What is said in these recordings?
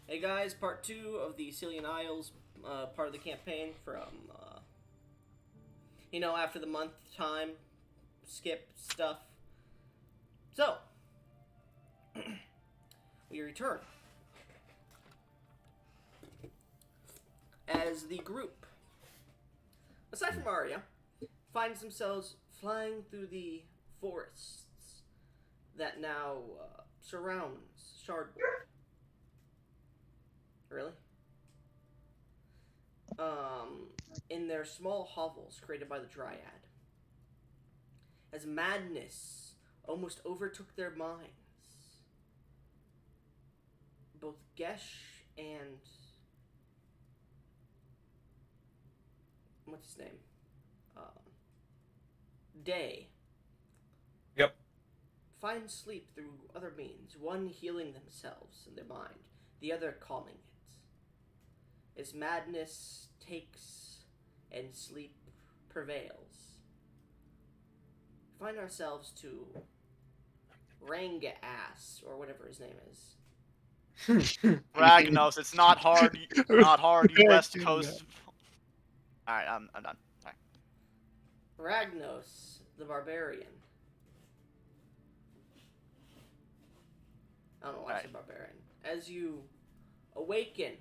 Hey guys, part two of the Ceilia Isles, part of the campaign from, after the month time skip stuff. So, we return as the group, aside from Arya, finds themselves flying through the forests that now surrounds Shardwood. Really? Um, in their small hovels created by the Dryad. As madness almost overtook their minds, both Gesh and what's his name, uh, Day, Yep. find sleep through other means. One healing themselves and their mind, the other calming it. As madness takes and sleep prevails, we find ourselves to Rangass or whatever his name is. Ragnos, it's not hard. Not hard. You West Coast. All right, I'm done. Sorry. Ragnos, the barbarian. I don't know why I Right. said barbarian. As you awaken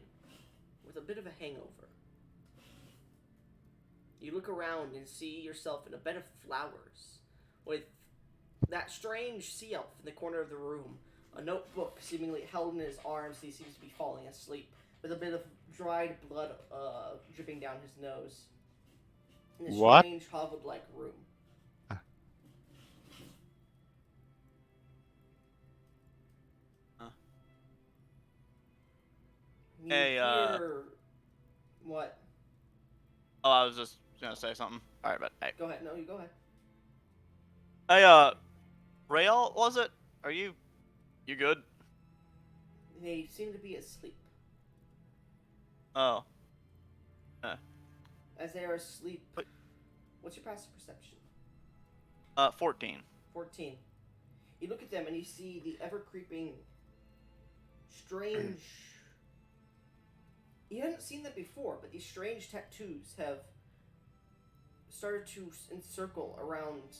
with a bit of a hangover, you look around and see yourself in a bed of flowers with that strange sea elf in the corner of the room, a notebook seemingly held in his arms. He seems to be falling asleep with a bit of dried blood dripping down his nose in a What? strange hovel-like room. Huh. You Hey, hear what? oh, I was just gonna say something. All right, but hey, Go ahead. No, you go ahead. hey, Rael, was it? Are you good? They seem to be asleep. Oh, As they are asleep, but what's your passive perception? 14. 14. You look at them and you see the ever creeping, strange. You hadn't seen them before, but these strange tattoos have started to encircle around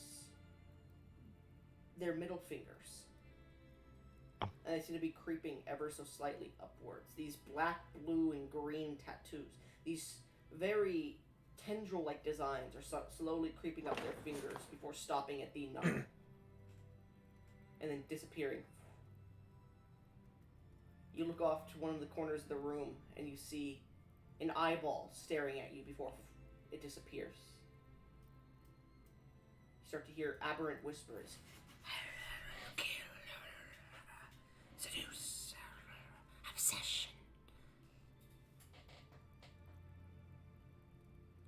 their middle fingers. And they seem to be creeping ever so slightly upwards. These black, blue, and green tattoos. These very tendril like designs are slowly creeping up their fingers before stopping at the knuckle. And then disappearing. You look off to one of the corners of the room and you see an eyeball staring at you before it disappears. You start to hear aberrant whispers. Seduce. Obsession.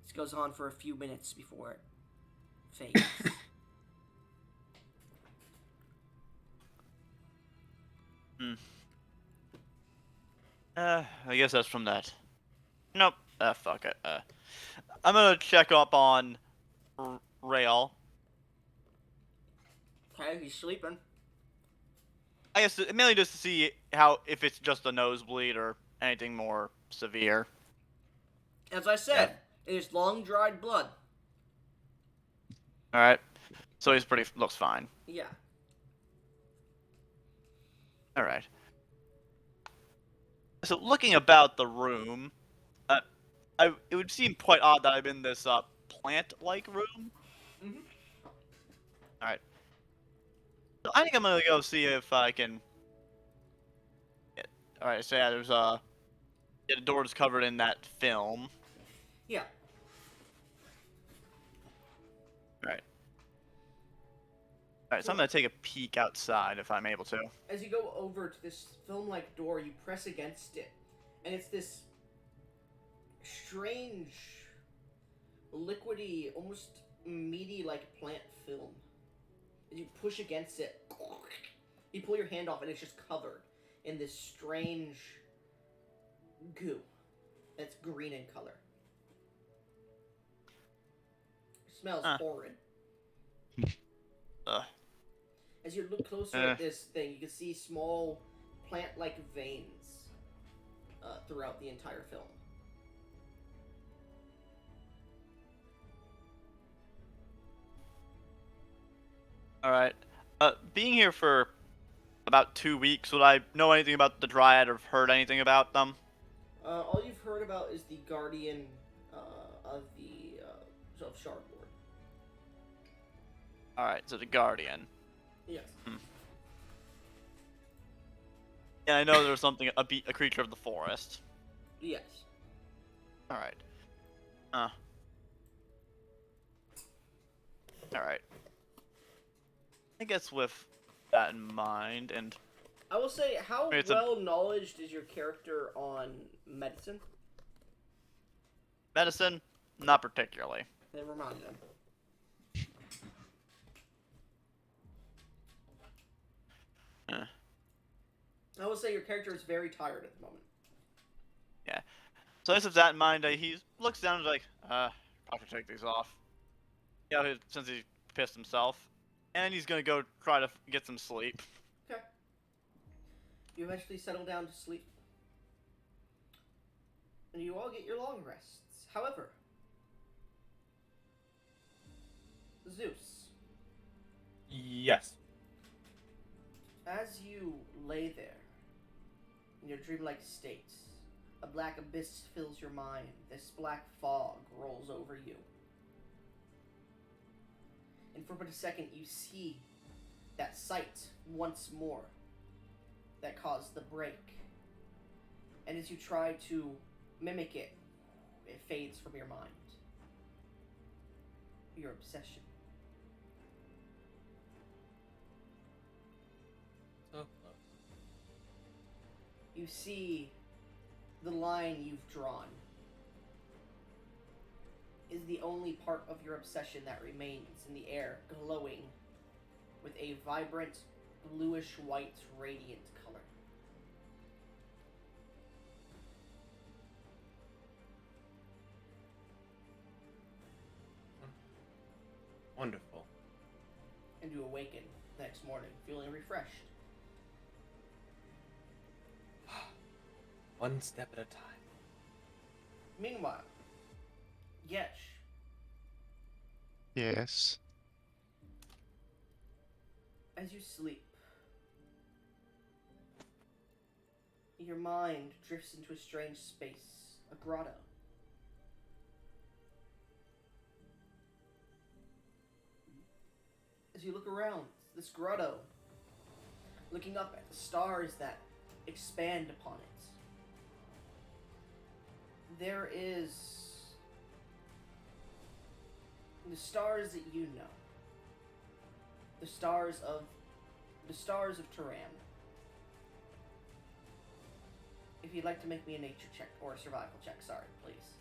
This goes on for a few minutes before it fades. Hmm. I guess that's from that. Nope. Fuck it. I'm gonna check up on Rael. Okay, he's sleeping. I guess mainly just to see how if it's just a nosebleed or anything more severe. As I Yeah. said, it is long dried blood. All right. So he's pretty looks fine. Yeah. All right. So looking about the room, uh, it would seem quite odd that I'm in this plant-like room. Mm-hmm. All right. So I think I'm gonna go see if I can. All right. So yeah, there's yeah, the door's covered in that film. Yeah. All right. All right. So I'm gonna take a peek outside if I'm able to. As you go over to this film-like door, you press against it, and it's this strange, liquidy, almost meaty-like plant film. As you push against it, you pull your hand off, and it's just covered in this strange goo that's green in color. It smells Huh. horrid. Uh. As you look closer at this thing, you can see small plant-like veins throughout the entire film. All right. Being here for about 2 weeks, would I know anything about the Dryad or have heard anything about them? All you've heard about is the guardian of the of Shardboard. All right, so the Guardian. Yes. Yeah, I know there's something a creature of the forest. Yes. All right. All right. I guess with that in mind, and I will say, how It's well knowledged is your character on medicine? medicine, not particularly. Never mind then. I will say your character is very tired at the moment. Yeah. So I guess with that in mind, he looks down and is like, probably take these off. Yeah, since he pissed himself, and he's gonna go try to get some sleep. Okay. You eventually settle down to sleep. And you all get your long rests. However, Zeus, Yes. as you lay there in your dreamlike state, a black abyss fills your mind. This black fog rolls over you. And for but a second, you see that sight once more that caused the break. And as you try to mimic it, it fades from your mind. Your obsession. So close. You see the line you've drawn is the only part of your obsession that remains in the air, glowing with a vibrant bluish-white radiant color. Wonderful. And you awaken the next morning, feeling refreshed. One step at a time. Meanwhile, Yesh, Yes. as you sleep, your mind drifts into a strange space, a grotto. As you look around this grotto, looking up at the stars that expand upon it, there is the stars that you know. The stars of Turan. If you'd like to make me a nature check or a survival check, sorry, please.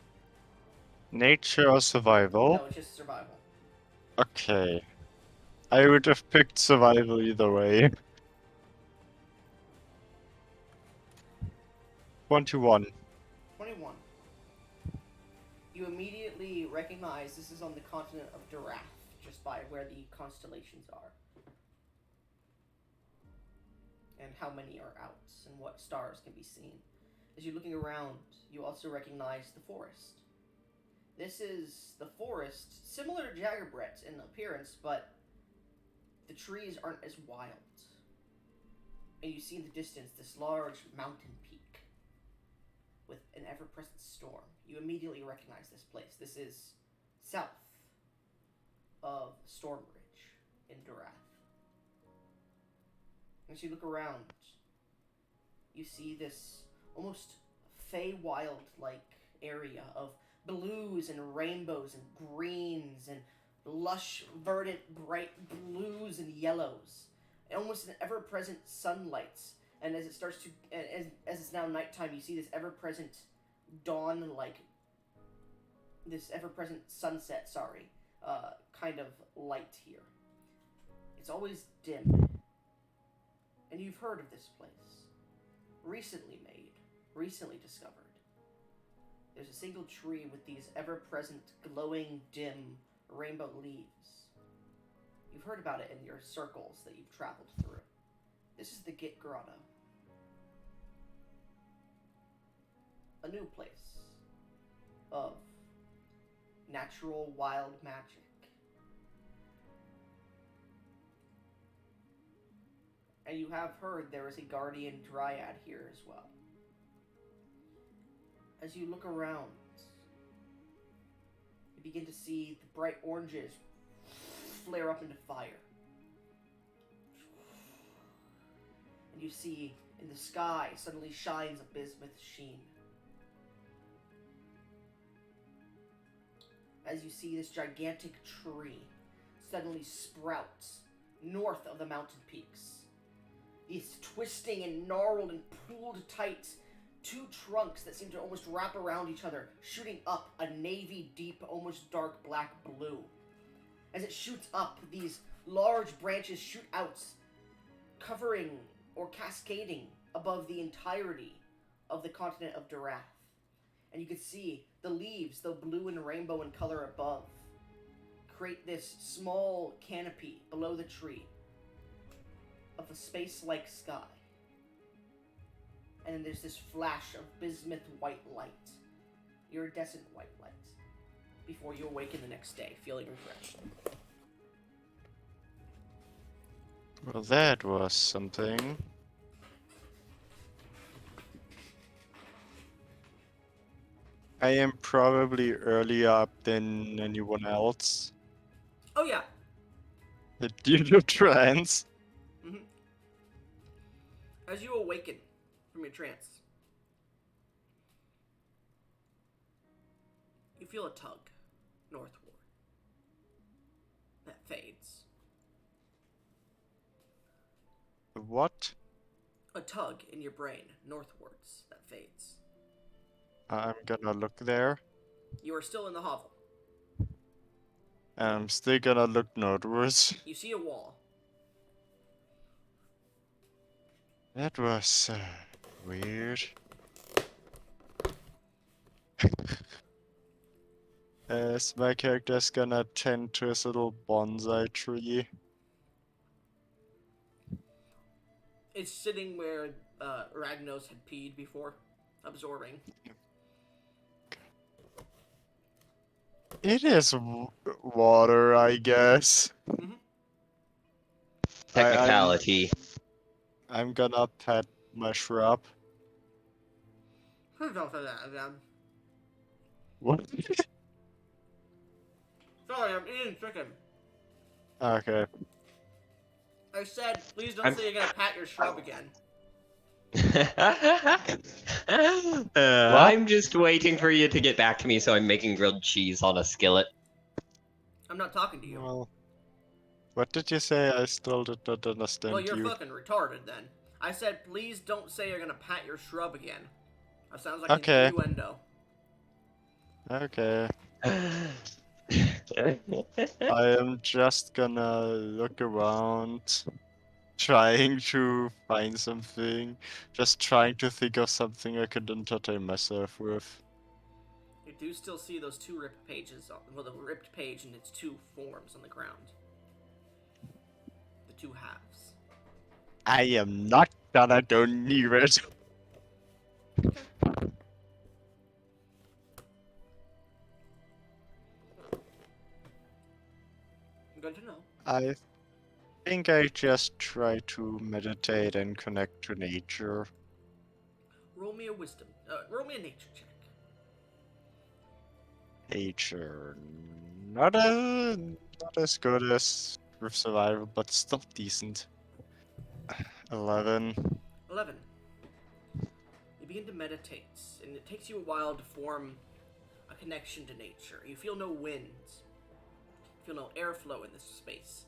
Nature or survival? No, it's just survival. Okay. I would have picked survival either way. 21. 21. You immediately recognize this is on the continent of Darath, just by where the constellations are. And how many are out, and what stars can be seen. As you're looking around, you also recognize the forest. This is the forest, similar to Jaggerbret in appearance, but the trees aren't as wild. And you see in the distance this large mountain peak with an ever-present storm. You immediately recognize this place. This is south of Stormbridge in Darath. As you look around, you see this almost Feywild-like area of blues and rainbows and greens and lush, verdant, bright blues and yellows. And almost an ever-present sunlight. And as it starts to, as it's now nighttime, you see this ever-present dawn-like, this ever-present sunset, kind of light here. It's always dim. And you've heard of this place. Recently made, recently discovered. There's a single tree with these ever-present, glowing, dim, rainbow leaves. You've heard about it in your circles that you've traveled through. This is the Git Grotto. a new place of natural wild magic. And you have heard there is a guardian dryad here as well. As you look around, you begin to see the bright oranges flare up into fire. And you see in the sky suddenly shines a bismuth sheen. As you see this gigantic tree suddenly sprouts north of the mountain peaks. These twisting and gnarled and pulled tight two trunks that seem to almost wrap around each other, shooting up a navy deep, almost dark black blue. As it shoots up, these large branches shoot out, covering or cascading above the entirety of the continent of Durath. And you can see the leaves, though blue and rainbow in color above, create this small canopy below the tree of a space-like sky. And then there's this flash of bismuth white light, iridescent white light, before you awaken the next day, feeling refreshed. Well, that was something. I am probably earlier up than anyone else. Oh yeah. Due to trance. Mm-hmm. As you awaken from your trance, you feel a tug northward that fades. What? A tug in your brain northwards that fades. I'm gonna look there. You are still in the hovel. And I'm still gonna look northwards. You see a wall. That was weird. As my character's gonna tend to his little bonsai tree. It's sitting where Ragnos had peed before, absorbing. It is water, I guess. Mm-hmm. Technicality. I'm gonna pet my shrub. Please don't say that again. What? Sorry, I'm eating chicken. Okay. I said, please don't say you're gonna pat your shrub again. I'm just waiting for you to get back to me, so I'm making grilled cheese on a skillet. I'm not talking to you. Well, what did you say? I still did not understand Well, you're you. fucking retarded then. I said, please don't say you're gonna pat your shrub again. That sounds like Okay. an innuendo. Okay. I am just gonna look around, trying to find something. Just trying to think of something I could entertain myself with. You do still see those two ripped pages, well, the ripped page and its two forms on the ground. The two halves. I am not gonna go near it. Good to know. I think I just try to meditate and connect to nature. Roll me a wisdom. Roll me a nature check. Nature, not as good as with survival, but still decent. 11. 11. You begin to meditate, and it takes you a while to form a connection to nature. You feel no winds. You feel no airflow in this space.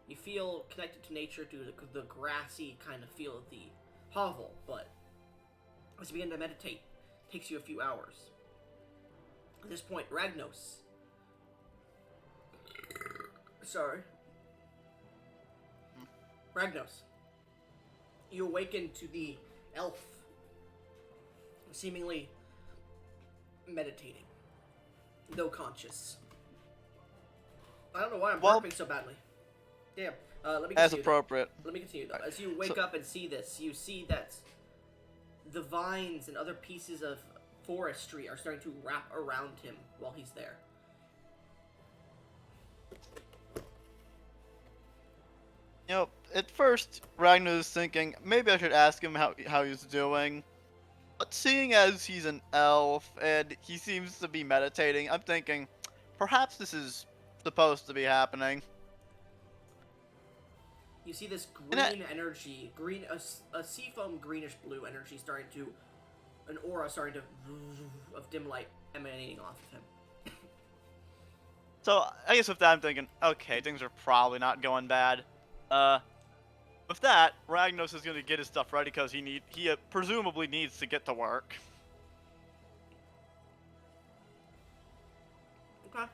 You feel connected to nature due to the grassy kind of feel of the hovel, but as you begin to meditate, it takes you a few hours. At this point, Ragnos. Sorry. Ragnos. You awaken to the elf, seemingly meditating, though conscious. I don't know why I'm burping so badly. Damn. Let me continue. As appropriate. Let me continue though. As you wake up and see this, you see that the vines and other pieces of forestry are starting to wrap around him while he's there. You know, at first, Ragnar is thinking, maybe I should ask him how he's doing. But seeing as he's an elf and he seems to be meditating, I'm thinking, perhaps this is supposed to be happening. You see this And I- green energy, a seafoam greenish blue energy starting to, an aura starting to, of dim light emanating off of him. So, I guess with that, I'm thinking, okay, things are probably not going bad. With that, Ragnos is gonna get his stuff ready because he presumably needs to get to work. Okay.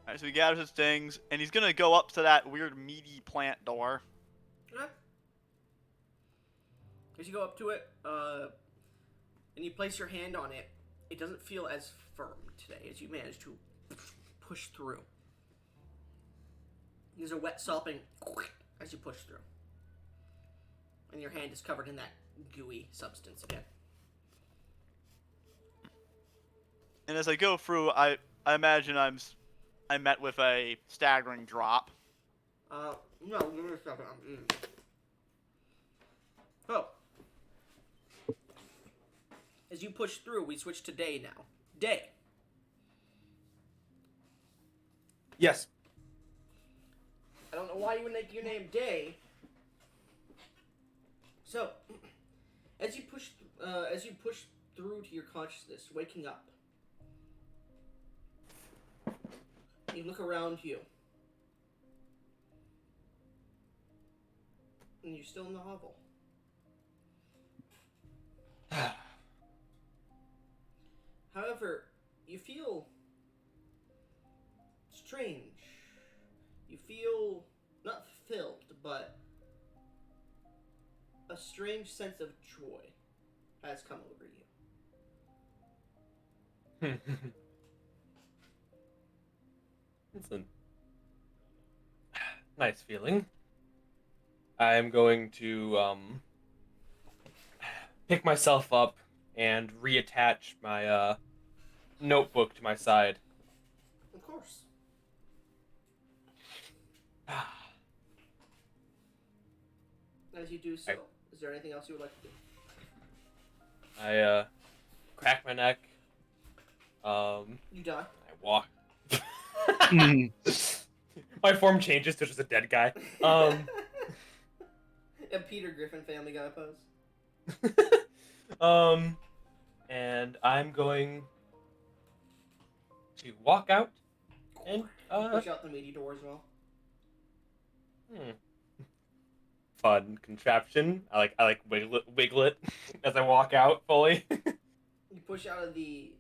Alright, so he gathers his things, and he's gonna go up to that weird meaty plant door. Okay. As you go up to it, and you place your hand on it, it doesn't feel as firm today as you manage to push through. There's a wet sopping as you push through. And your hand is covered in that gooey substance again. And as I go through, I imagine I'm met with a staggering drop. No, give me a second. So, as you push through, we switch to Day now. Day. Yes. I don't know why you would make your name Day. So, as you push through to your consciousness, waking up, you look around you, and you're still in the hovel. However, you feel strange. You feel not filled, but a strange sense of joy has come over you. It's a nice feeling. I'm going to pick myself up and reattach my notebook to my side. Of course. As you do so, is there anything else you would like to do? I crack my neck. You die. I walk. My form changes to just a dead guy. A Peter Griffin Family Guy pose. And I'm going to walk out and Push out the meaty door as well. Fun contraption. I like wiggle it as I walk out fully. You push out of the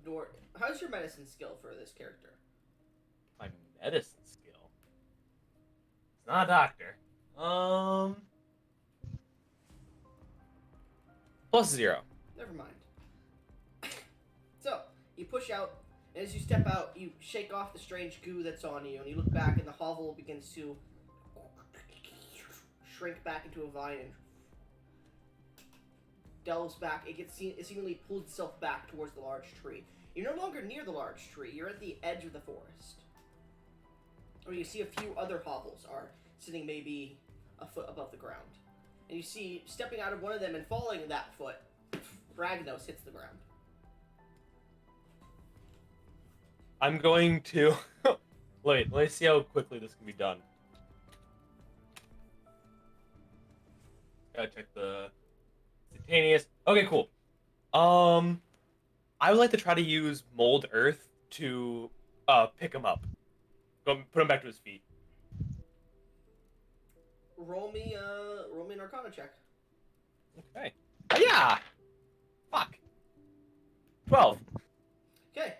door. How's your medicine skill for this character? My medicine skill. It's not a doctor. +0. Never mind. So, you push out, and as you step out, you shake off the strange goo that's on you, and you look back, and the hovel begins to shrink back into a vine and delves back. It seemingly pulls itself back towards the large tree. You're no longer near the large tree. You're at the edge of the forest. Or you see a few other hovels are sitting maybe a foot above the ground. And you see, stepping out of one of them and falling that foot, Ragnos hits the ground. I'm going to... Wait, let me see how quickly this can be done. Gotta check the instantaneous. Okay, cool. I would like to try to use mold earth to pick him up. Go put him back to his feet. Roll me an Arcana check. Okay. Yeah. Fuck. 12. Okay.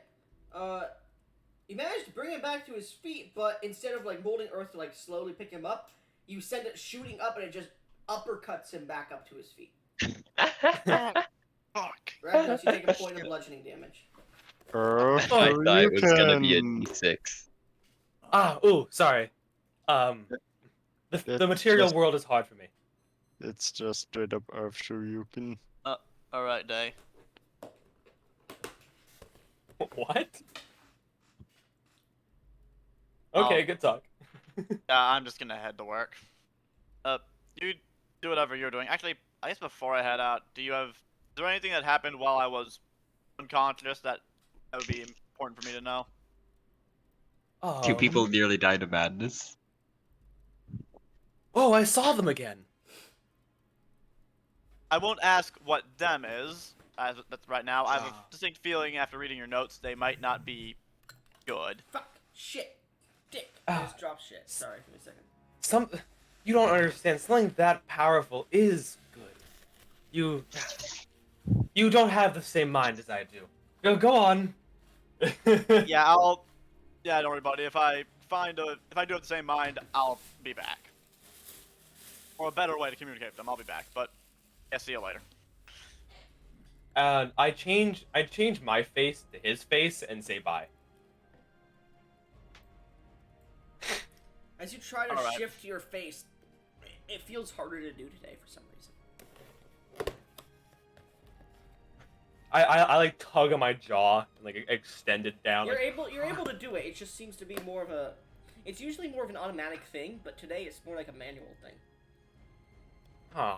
You managed to bring him back to his feet, but instead of like molding earth to like slowly pick him up, you send it shooting up and it just uppercuts him back up to his feet. Fuck. Ragnos, you take a point of bludgeoning damage. I thought it was gonna be a D6. Ooh, sorry. The material just- world is hard for me. It's just straight up Earth Shoryuken. Alright, Day. What? Okay, Oh. good talk. Yeah, I'm just gonna head to work. You do whatever you're doing. Actually, I guess before I head out, is there anything that happened while I was unconscious that would be important for me to know? Two people Um. nearly died of madness. Oh, I saw them again. I won't ask what them is, as that's right now. I have a Ah. distinct feeling after reading your notes they might not be good. Fuck. Shit. Dick. I Ah. just dropped shit. Sorry, give me a second. You don't understand. Something that powerful is good. You don't have the same mind as I do. Go on. Yeah, don't worry about it. If I do have the same mind, I'll be back. Or a better way to communicate with them, I'll be back. But yeah, see you later. And I change my face to his face and say bye. As you try to Alright. shift your face, it feels harder to do today for some reason. I like tug on my jaw and like extend it down. You're like, able to do it. It just seems to be more of a. It's usually more of an automatic thing, but today it's more like a manual thing. huh.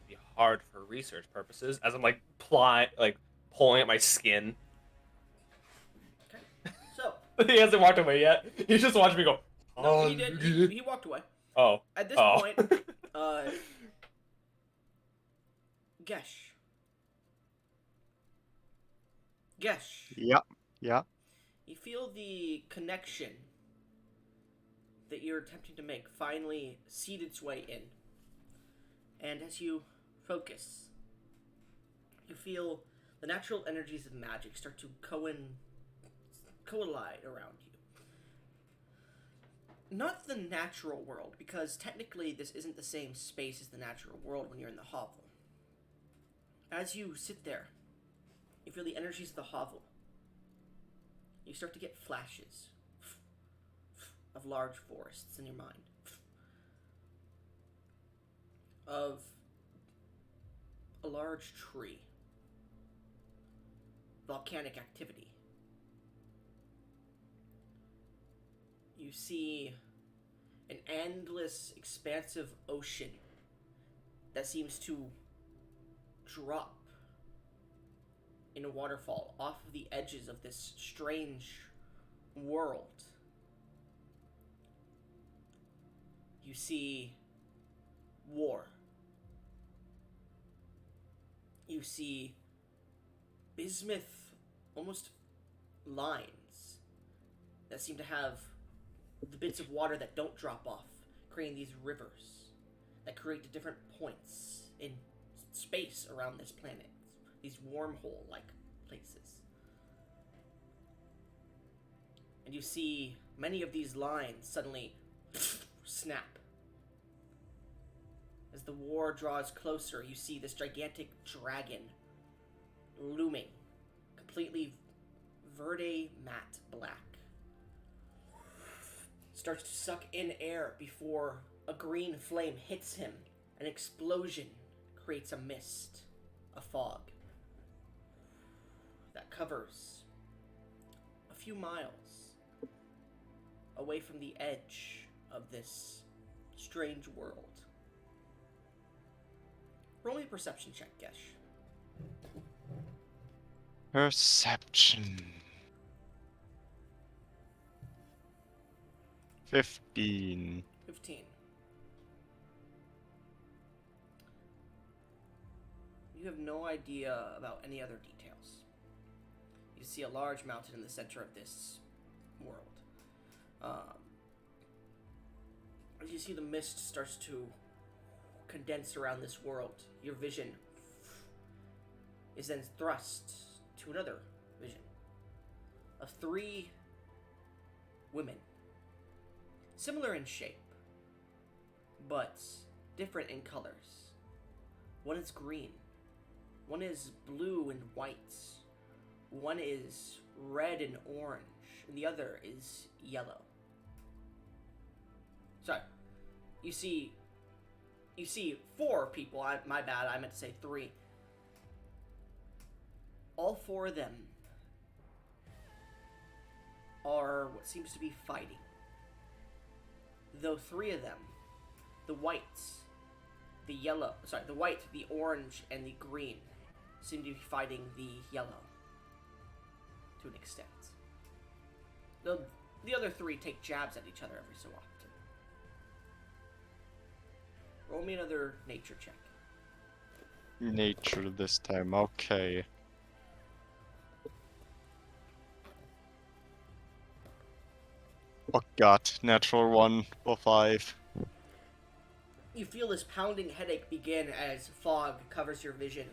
Be hard for research purposes as I'm like pulling at my skin. Okay. So He hasn't walked away yet. He's just watching me go. no, he did. He walked away. Oh. At this Oh. point, Gesh. Gesh. Yeah, yeah. You feel the connection that you're attempting to make finally seed its way in. And as you focus, you feel the natural energies of magic start to collide around you. Not the natural world, because technically this isn't the same space as the natural world when you're in the hovel. As you sit there, you feel the energies of the hovel. You start to get flashes of large forests in your mind. Of a large tree. Volcanic activity. You see an endless, expansive ocean that seems to drop in a waterfall off of the edges of this strange world. You see war. You see bismuth, almost lines that seem to have the bits of water that don't drop off, creating these rivers that create the different points in space around this planet. These wormhole-like places. And you see many of these lines suddenly snap. As the war draws closer, you see this gigantic dragon looming, completely verde matte black. Starts to suck in air before a green flame hits him. An explosion creates a mist, a fog, that covers a few miles away from the edge of this strange world. Roll me a perception check, Gesh. Perception. 15. 15. You have no idea about any other details. You see a large mountain in the center of this world. As you see the mist starts to condense around this world, your vision is then thrust to another vision of 3 women. Similar in shape, but different in colors. One is green. One is blue and white. One is red and orange. And the other is yellow. Sorry. You see 4 people. My bad. I meant to say 3. All four of them are what seems to be fighting. Though three of them, the whites, the white, the orange, and the green, seem to be fighting the yellow to an extent. The other three take jabs at each other every so often. Roll me another nature check. Nature this time, okay. Oh god, natural 1 or 5. You feel this pounding headache begin as fog covers your vision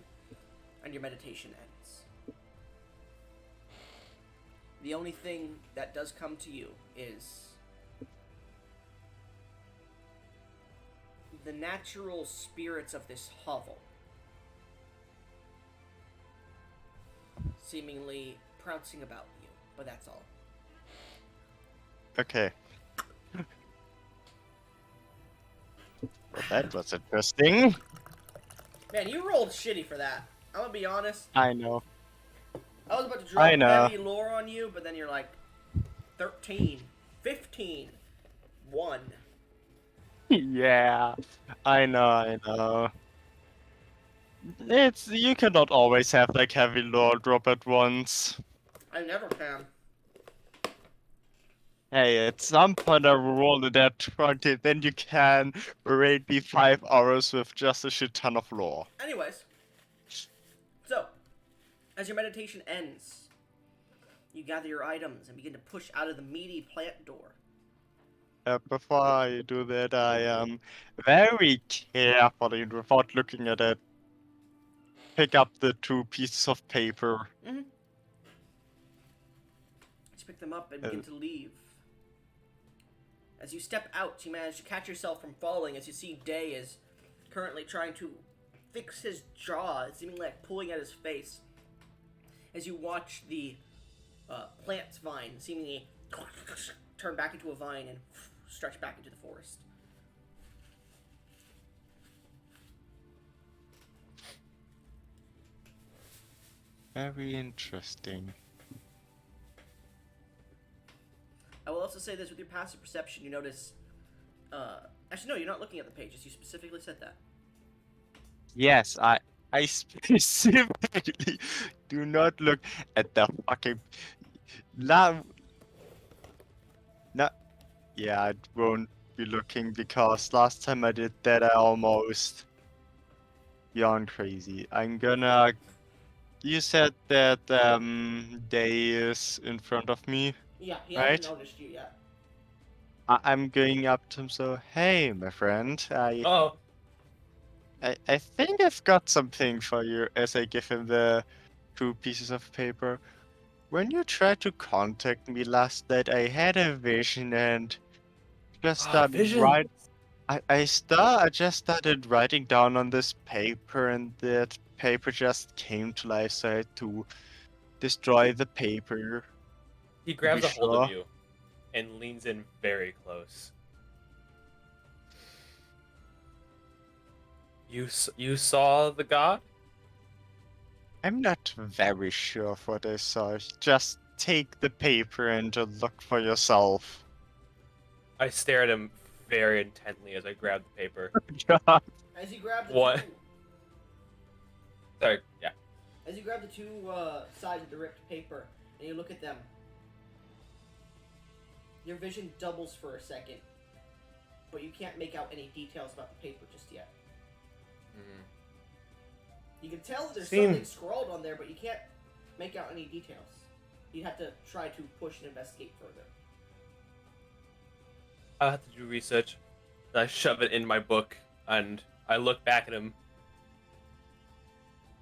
and your meditation ends. The only thing that does come to you is the natural spirits of this hovel seemingly prancing about you, but that's all. Okay. Well, that was interesting. Man, you rolled shitty for that. I'm gonna be honest. I know. I was about to I drop know. heavy lore on you, but then you're like 13, 15, 1. Yeah, I know. You cannot always have like heavy lore drop at once. I never can. Hey, at some point I will roll the that 20, then you can raid me 5 hours with just a shit ton of lore. Anyways, so as your meditation ends, you gather your items and begin to push out of the meaty plant door. Before I do that, I very carefully, without looking at it, pick up the 2 pieces of paper. Mm-hmm. You pick them up and begin to leave. As you step out, you manage to catch yourself from falling as you see Day is currently trying to fix his jaw, seemingly like pulling at his face. As you watch the plant's vine seemingly turn back into a vine and stretch back into the forest. Very interesting. I will also say this, with your passive perception, you notice... actually, no, you're not looking at the pages. You specifically said that. Yes, I specifically do not look at the fucking... No, yeah, I won't be looking because last time I did that I almost yawned crazy. I'm gonna... You said that Day is in front of me, Yeah, he right? hasn't noticed you yet. I'm going up to him, so hey, my friend, Oh, I think I've got something for you. As I give him the 2 pieces of paper. When you tried to contact me last night, I had a vision and just started vision. I just started writing down on this paper, and that paper just came to life. So I had to destroy the paper. He To be grabs a hold of sure. you and leans in very close. You saw the god? I'm not very sure of what I saw. Just take the paper and look for yourself. I stare at him very intently as I grab the paper. As you grab the What? two... Sorry, yeah. As you grab the two sides of the ripped paper and you look at them, your vision doubles for a second, but you can't make out any details about the paper just yet. Mhm. You can tell that there's Seem- something scrawled on there, but you can't make out any details. You have to try to push and investigate further. I have to do research. I shove it in my book and I look back at him.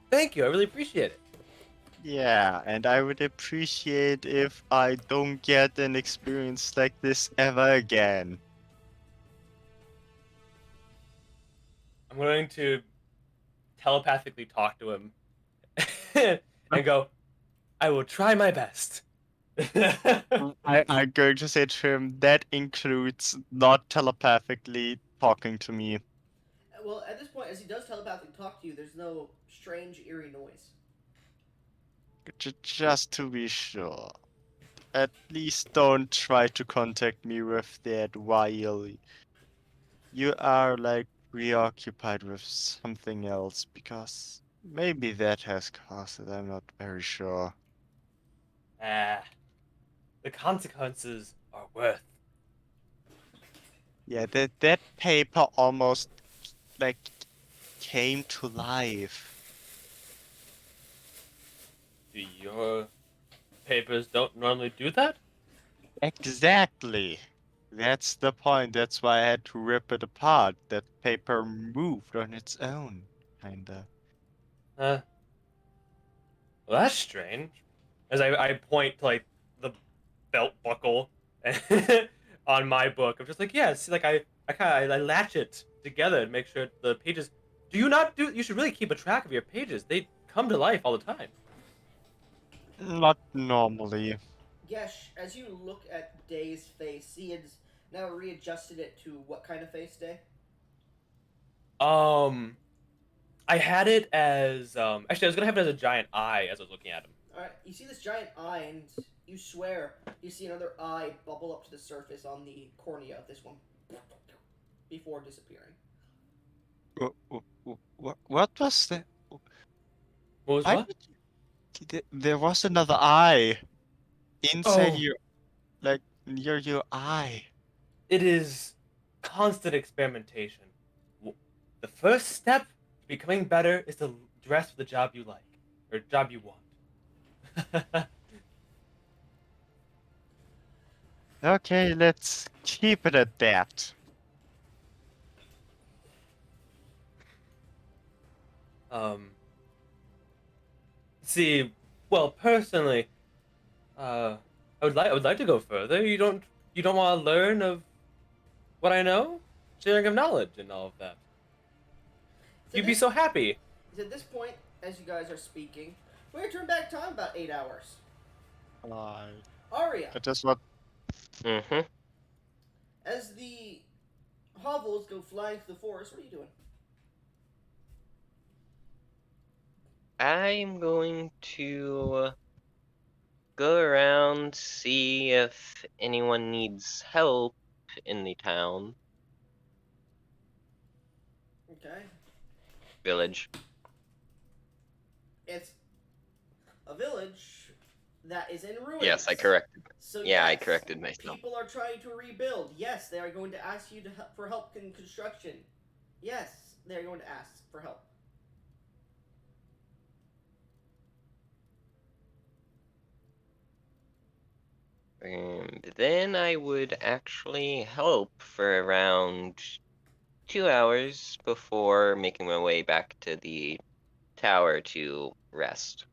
Thank you, I really appreciate it. Yeah, and I would appreciate if I don't get an experience like this ever again. I'm going to telepathically talk to him and go, I will try my best. I'm going to say to him that includes not telepathically talking to me. Well, at this point, as he does telepathically talk to you, there's no strange, eerie noise. just to be sure. At least don't try to contact me with that while you are like preoccupied with something else, because maybe that has caused it. I'm not very sure. Ah, the consequences are worth. Yeah, that paper almost like came to life. Do your papers don't normally do that? Exactly. That's the point. That's why I had to rip it apart. That paper moved on its own, kinda. Well, that's strange. As I point to like the belt buckle on my book, I'm just like, yeah, see, like I kind of I latch it together and make sure the pages. Do you not do? You should really keep a track of your pages. They come to life all the time. Not normally. Gesh, as you look at Day's face, he has now readjusted it to what kind of face, Day? Um, I had it as actually I was gonna have it as a giant eye as I was looking at him. Alright, you see this giant eye, and you swear you see another eye bubble up to the surface on the cornea of this one before disappearing. What was that? What was Why what? did there was another eye inside Oh, your, like, near your eye. it is constant experimentation. The first step to becoming better is to dress for the job you like or job you want. Okay, let's keep it at that. um, see, well, personally, I would like to go further. You don't want to learn of what I know, sharing of knowledge and all of that. So You'd be this, so happy. at this point, as you guys are speaking, we're gonna turn back time about 8 hours. Uh, Arya, that is what. Mm-hmm. as the hovels go flying through the forest, what are you doing? I'm going to go around, see if anyone needs help in the town, Okay. village. It's a village that is in ruins. Yes, I corrected. So Yeah, I yes, corrected myself. people are trying to rebuild. Yes, they are going to ask you to for help in construction. Yes, they are going to ask for help. And then I would actually help for around 2 hours before making my way back to the tower to rest.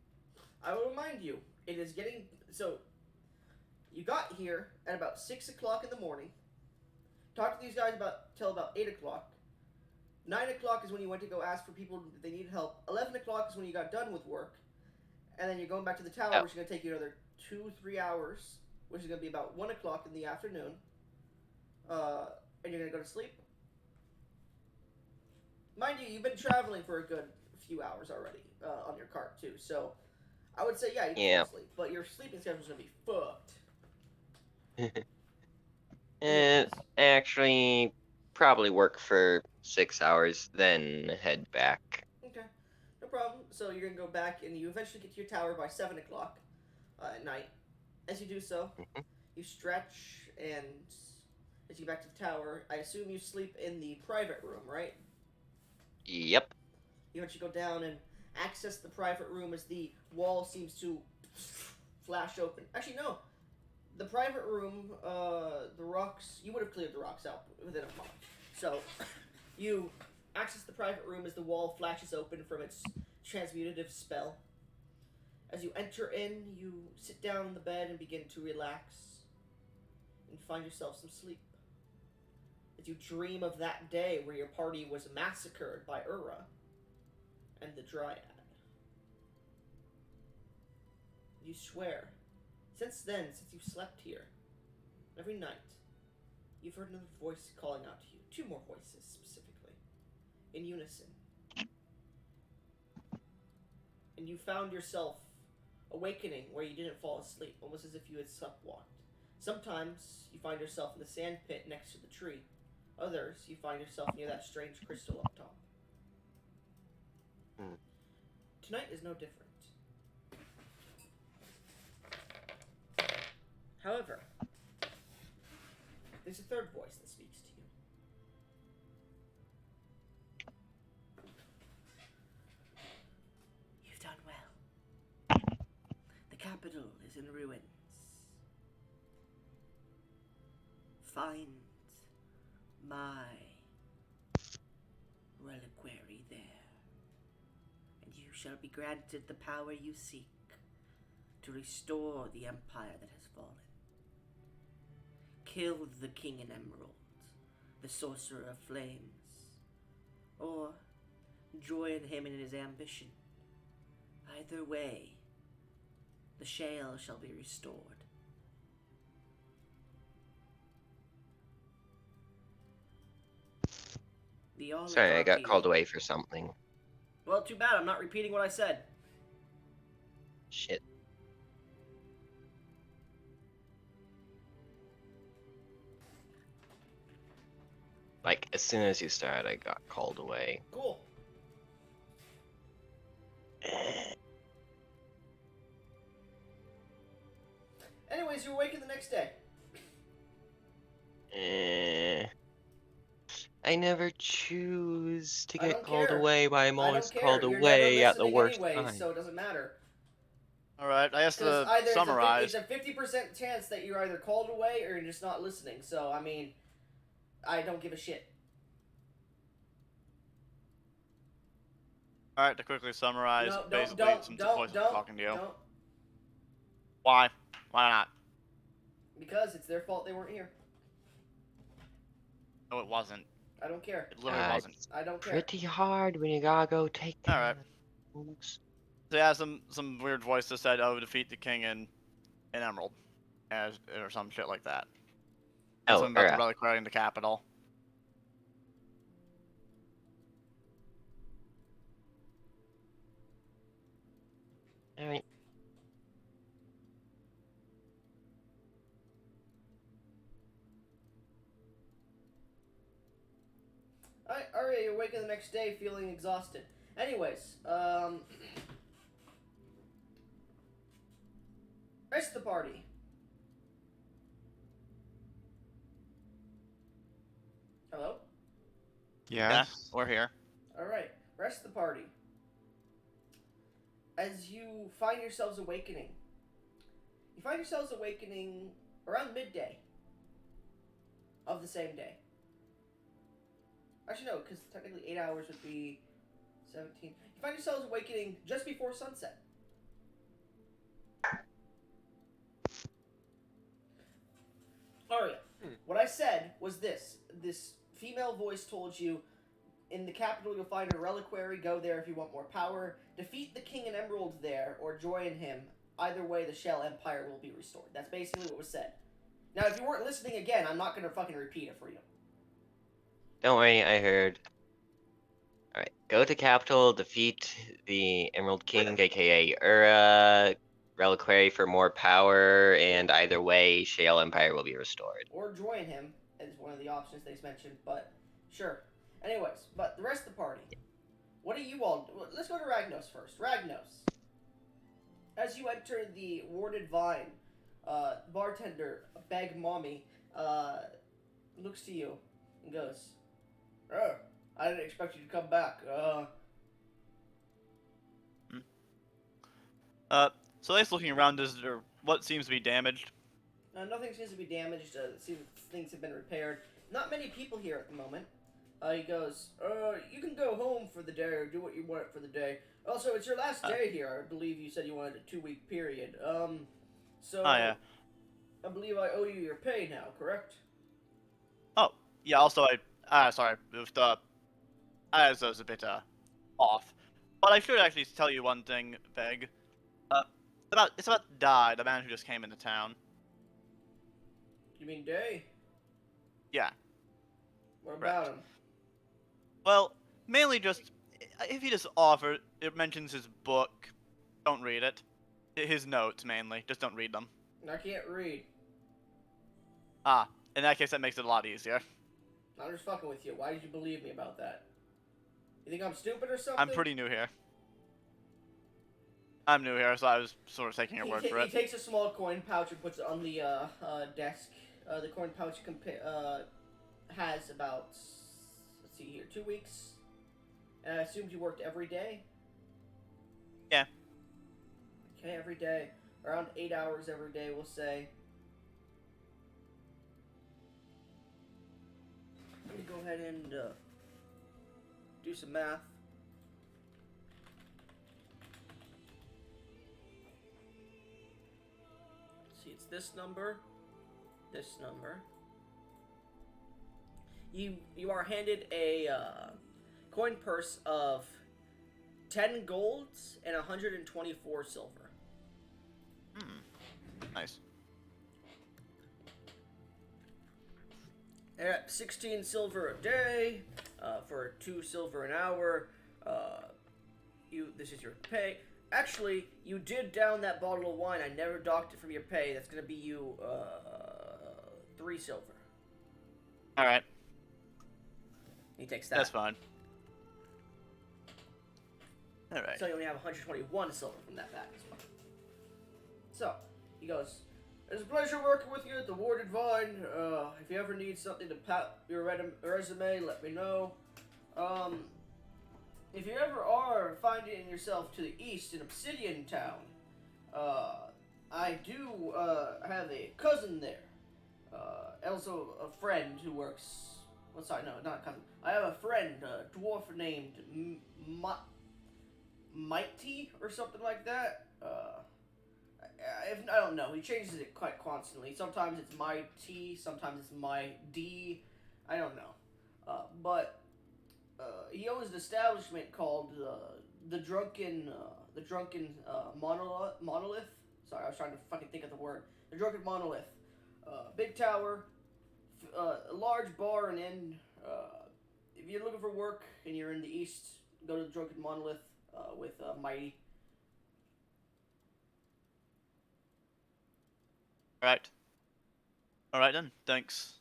I will remind you, it is getting so. You got here at about 6 o'clock in the morning. Talked to these guys about till about 8 o'clock. 9 o'clock is when you went to go ask for people if they needed help. 11 o'clock is when you got done with work, and then you're going back to the tower, Oh. which is going to take you another 2-3 hours, which is going to be about 1 o'clock in the afternoon. And you're going to go to sleep. Mind you, you've been traveling for a good few hours already on your cart too, so I would say yeah, you can fall asleep, but your sleeping schedule is going to be fucked. And actually probably work for 6 hours, then head back. Okay, no problem. So you're gonna go back, and you eventually get to your tower by 7 o'clock at night. As you do so, you stretch, and as you get back to the tower, I assume you sleep in the private room, right? Yep. You eventually go down and access the private room as the wall seems to flash open. Actually, no. The private room, the rocks, you would have cleared the rocks out within a month. So, you access the private room as the wall flashes open from its transmutative spell. As you enter in, you sit down on the bed and begin to relax and find yourself some sleep. As you dream of that day where your party was massacred by Ura and the Dryad. You swear, since then, since you've slept here, every night, you've heard another voice calling out to you. 2 more voices, specifically. In unison. And you found yourself awakening where you didn't fall asleep, almost as if you had sleptwalked. Sometimes you find yourself in the sand pit next to the tree. Others, you find yourself near that strange crystal up top. Hmm. Tonight is no different. However, there's a third voice that speaks to you. You've done well. The capital is in ruins. Find my reliquary there, and you shall be granted the power you seek to restore the empire that has fallen. Kill the King in Emerald, the Sorcerer of Flames, or join him in his ambition. Either way, the shale shall be restored. The Sorry, I got oligarchy. called away for something. Well, too bad. I'm not repeating what I said. Shit. Like, as soon as you started, I got called away. Cool. Anyways, you awaken the next day. I never choose to I get don't called care. away, but I'm I always don't care. called You're never away at the listening worst anyways, time. so it doesn't matter. Alright, I guess Because to either summarize. it's a 50% chance that you're either called away or you're just not listening. So, I mean, I don't give a shit. Alright, to quickly summarize, No, basically some voices talking to you. don't. Why? Why not? Because it's their fault they weren't here. No, it wasn't. I don't care. It literally wasn't. I don't care. Pretty hard when you gotta go take care Alright. of things. So yeah, some weird voice that said, "Oh, defeat the king in Emerald," or some shit like that. And Oh, something about the reliquary in the capital. Alright. Alright, you awaken the next day feeling exhausted. Anyways, rest of the party. Hello? Yes. Yeah, we're here. Alright, rest of the party. As you find yourselves awakening, around midday of the same day. Actually, no, because technically 8 hours would be 17. You find yourselves awakening just before sunset. Aria, what I said was this. This female voice told you, in the capital you'll find a reliquary, go there if you want more power. Defeat the King in Emerald there, or join him. Either way, the Shell Empire will be restored. That's basically what was said. Now, if you weren't listening again, I'm not going to fucking repeat it for you. Don't worry, I heard. Alright, go to capital, defeat the Emerald King, aka Ura, reliquary for more power, and either way, Shale Empire will be restored. Or join him is one of the options they mentioned, but sure. Anyways, but the rest of the party. What do you all do? Let's go to Ragnos first. Ragnos. As you enter the Warded Vine, bartender, Bag Mommy, looks to you and goes, "Oh, I didn't expect you to come back. So he's looking around. Is there what seems to be damaged? Nothing seems to be damaged. Seems things have been repaired. Not many people here at the moment." He goes, you can go home for the day or do what you want for the day. Also, it's your last day here. I believe you said you wanted a 2-week period. So Oh yeah. I believe I owe you your pay now, correct? Oh yeah. Also, sorry, if the I was a bit off, but I should actually tell you one thing, Veg. It's about Dai, the man who just came into town. You mean Day? Yeah. What about him? Well, mainly just if he just offered, it mentions his book. Don't read it. His notes mainly. Just don't read them. I can't read. Ah, in that case, that makes it a lot easier. I'm just fucking with you. Why did you believe me about that? You think I'm stupid or something? I'm pretty new here. I'm new here, so I was sort of taking your word for He it. takes a small coin pouch and puts it on the desk. The coin pouch has about, let's see here, 2 weeks. And I assumed you worked every day? Yeah. Okay, every day. Around 8 hours every day, we'll say. Let me go ahead and do some math. Let's see, it's this number. You are handed a coin purse of 10 golds and 124 silver. Nice. At 16 silver a day, for 2 silver an hour, this is your pay. Actually, you did down that bottle of wine. I never docked it from your pay. That's gonna be you 3 silver. All right. He takes that. That's fine. All right. So you only have 121 silver from that bag as well. So, he goes, "It's a pleasure working with you at the Warded Vine. If you ever need something to pat your resume, let me know. If you ever are finding yourself to the east in Obsidian Town, I do have a cousin there. Also a friend who works... Well, sorry, no, not a cousin. I have a friend, a dwarf named Mighty or something like that. I don't know. He changes it quite constantly. Sometimes it's my T, sometimes it's my D. I don't know. But he owns an establishment called the Drunken Monolith. Sorry, I was trying to fucking think of the word. The Drunken Monolith. Big tower, a large bar and inn. If you're looking for work and you're in the east, go to the Drunken Monolith with Mighty. All right then. Thanks.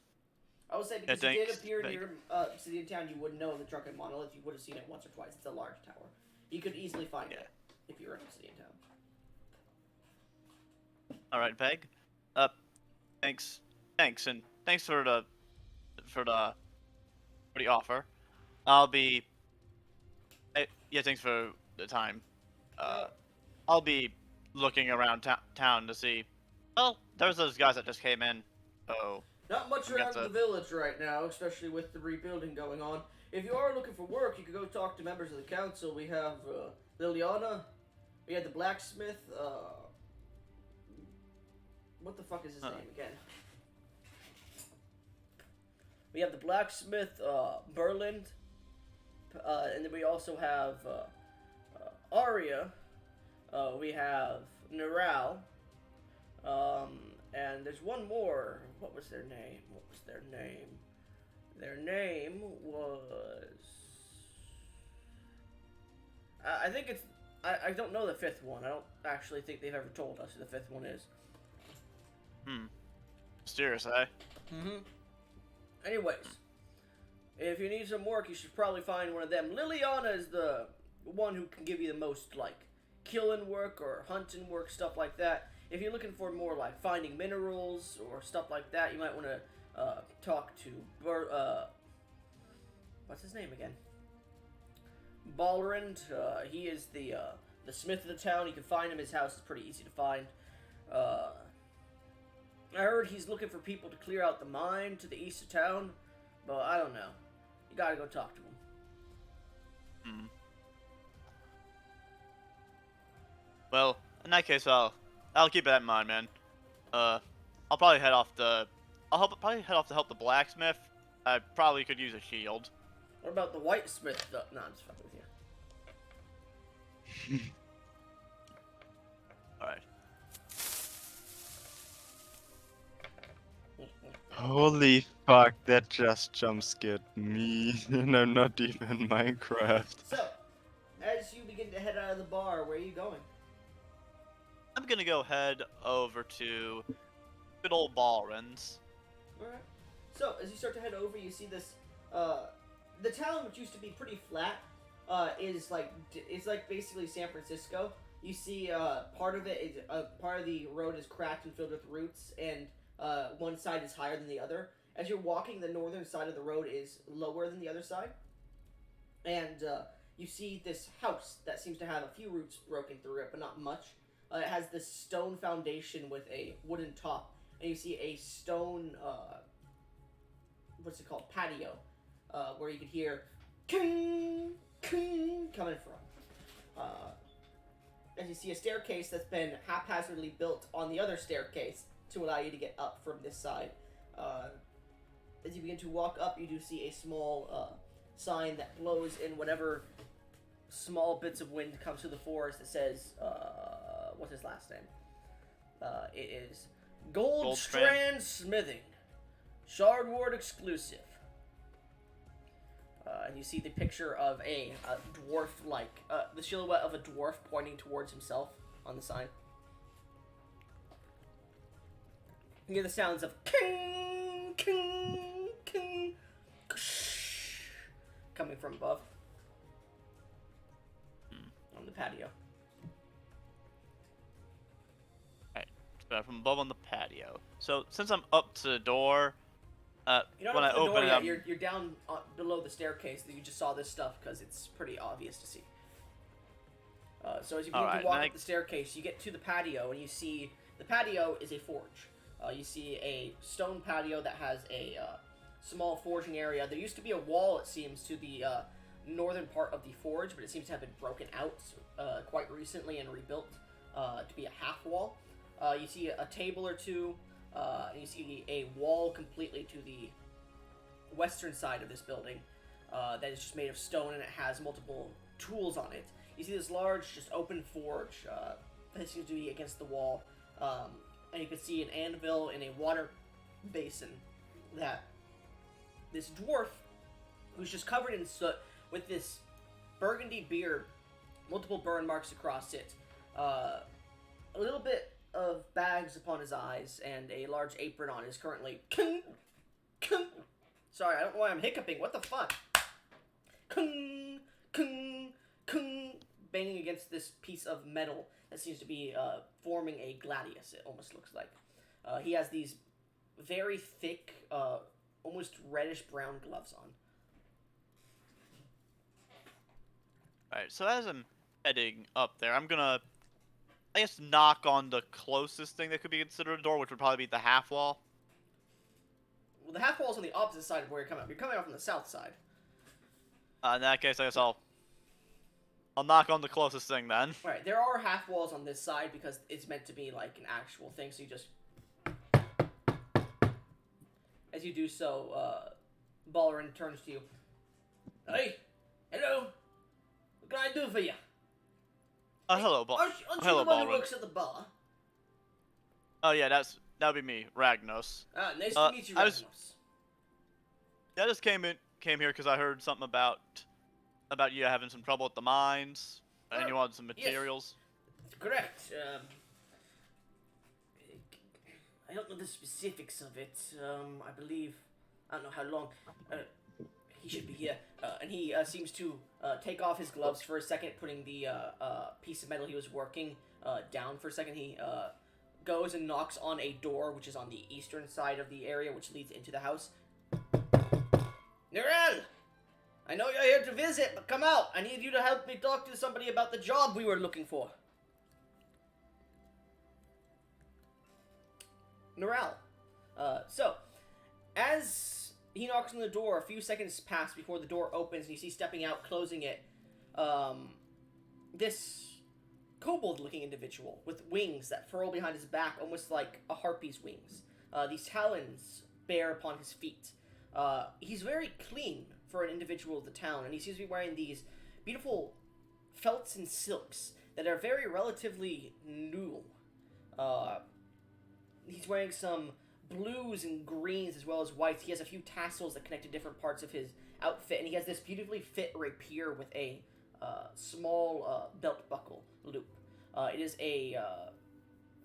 I would say because it did thanks. appear near Obsidian Town, you would know the Drunken Monolith. You would have seen it once or twice. It's a large tower. You could easily find it if you were in Obsidian Town. All right, Peg. Thanks, and thanks for the offer. I'll be. Yeah, thanks for the time. I'll be looking around town to see. Well, there's those guys that just came in. Oh. Not much around the village right now, especially with the rebuilding going on. If you are looking for work, you could go talk to members of the council. We have Liliana. We have the blacksmith. What the fuck is his name again? We have the blacksmith, Berland. And then we also have Arya. We have Neral. And there's one more. What was their name? Their name was... I think it's... I don't know the fifth one. I don't actually think they've ever told us who the fifth one is. Mysterious, eh? Anyways, if you need some work, you should probably find one of them. Liliana is the one who can give you the most, like, killing work or hunting work, stuff like that. If you're looking for more, like, finding minerals or stuff like that, you might want to talk to what's his name again? Balrand. He is the smith of the town. You can find him. His house is pretty easy to find. I heard he's looking for people to clear out the mine to the east of town, but I don't know. You gotta go talk to him. Well, in that case, I'll keep that in mind, man. I'll probably head off to help the blacksmith. I probably could use a shield. What about the whitesmith? No, I'm just fucking with you. All right. Holy fuck, that just jump scared me. And I'm not even in Minecraft. So, as you begin to head out of the bar, where are you going? I'm gonna go head over to good old Balrins. Alright. So, as you start to head over, you see this, the town, which used to be pretty flat, is like basically San Francisco. You see, part of part of the road is cracked and filled with roots, and, one side is higher than the other. As you're walking, the northern side of the road is lower than the other side. And, you see this house that seems to have a few roots broken through it, but not much. It has this stone foundation with a wooden top, and you see a stone, what's it called, patio, where you could hear king, king coming from. As you see a staircase that's been haphazardly built on the other staircase to allow you to get up from this side. As you begin to walk up, you do see a small sign that blows in whatever small bits of wind comes through the forest that says, what's his last name? It is Goldstrand Smithing. Shardward exclusive. And you see the picture of a dwarf-like, the silhouette of a dwarf pointing towards himself on the sign. You hear the sounds of king, king, king, coming from above on the patio. Alright, from above on the patio. So since I'm up to the door, You're when not I up to the door open it yet. up, You're down below the staircase. You just saw this stuff because it's pretty obvious to see. So as you begin to walk up the staircase, you get to the patio, and you see the patio is a forge. You see a stone patio that has a small forging area. There used to be a wall, it seems, to the northern part of the forge, but it seems to have been broken out quite recently and rebuilt to be a half wall. You see a table or two, and you see a wall completely to the western side of this building that is just made of stone, and it has multiple tools on it. You see this large, just open forge that seems to be against the wall, and you can see an anvil and a water basin that this dwarf, who's just covered in soot, with this burgundy beard, multiple burn marks across it, a little bit of bags upon his eyes, and a large apron on, is currently sorry, I don't know why I'm hiccuping. What the fuck? Banging against this piece of metal that seems to be forming a gladius, it almost looks like. He has these very thick, almost reddish-brown gloves on. Alright, so as I'm heading up there, I'm gonna, I guess, knock on the closest thing that could be considered a door, which would probably be the half wall. Well, the half wall's on the opposite side of where you're coming up. You're coming up from the south side. In that case, I guess I'll knock on the closest thing then. Right, there are half walls on this side because it's meant to be like an actual thing, so you just... As you do so, Ballerin turns to you. Hey! Hello! What can I do for you? Hello, Aren't you hello, the one who Ballerin. works at the bar? Oh yeah, that'd be me, Ragnos. Nice to meet you, Rasmus. I just came here because I heard something about you having some trouble with the mines, and you wanted some materials. Yes, correct. I don't know the specifics of it. I believe, I don't know how long. He should be here, and he seems to take off his gloves for a second, putting the piece of metal he was working down for a second. He goes and knocks on a door, which is on the eastern side of the area, which leads into the house. Nirel! I know you're here to visit, but come out. I need you to help me talk to somebody about the job we were looking for. Nirel. So, as he knocks on the door, a few seconds pass before the door opens, and you see stepping out, closing it, this kobold-looking individual with wings that furl behind his back, almost like a harpy's wings. These talons bear upon his feet. He's very clean for an individual of the town, and he seems to be wearing these beautiful felts and silks that are very relatively new. He's wearing some blues and greens as well as whites. He has a few tassels that connect to different parts of his outfit, and he has this beautifully fit rapier with a small belt buckle loop. It is a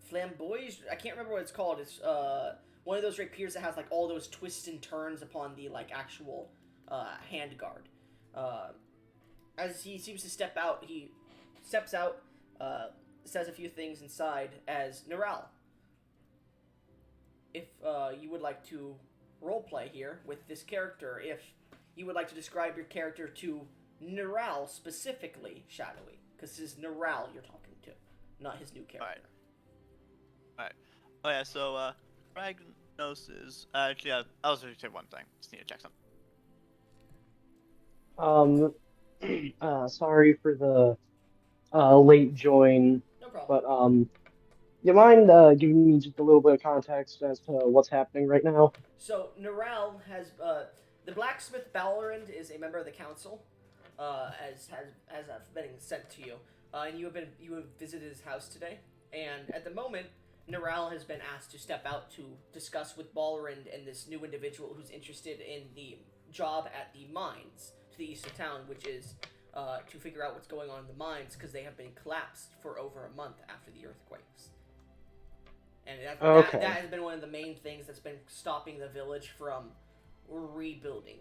flamboyant. I can't remember what it's called. It's one of those rapiers that has like all those twists and turns upon the like actual handguard. Uh, as he seems to step out, he steps out, says a few things inside as Neral. If you would like to roleplay here with this character, if you would like to describe your character to Neral specifically, Shadowy, because this is Neral you're talking to, not his new character. Alright. Oh yeah, so Ragnos is actually I was going to say one thing. Just need to check something. Sorry for the late join, No problem. but you mind giving me just a little bit of context as to what's happening right now? So Neral has the blacksmith Balorand is a member of the council, as I've been sent to you, and you have visited his house today. And at the moment, Neral has been asked to step out to discuss with Balorand and this new individual who's interested in the job at the mines to the east of town, which is to figure out what's going on in the mines because they have been collapsed for over a month after the earthquakes. And that has been one of the main things that's been stopping the village from rebuilding,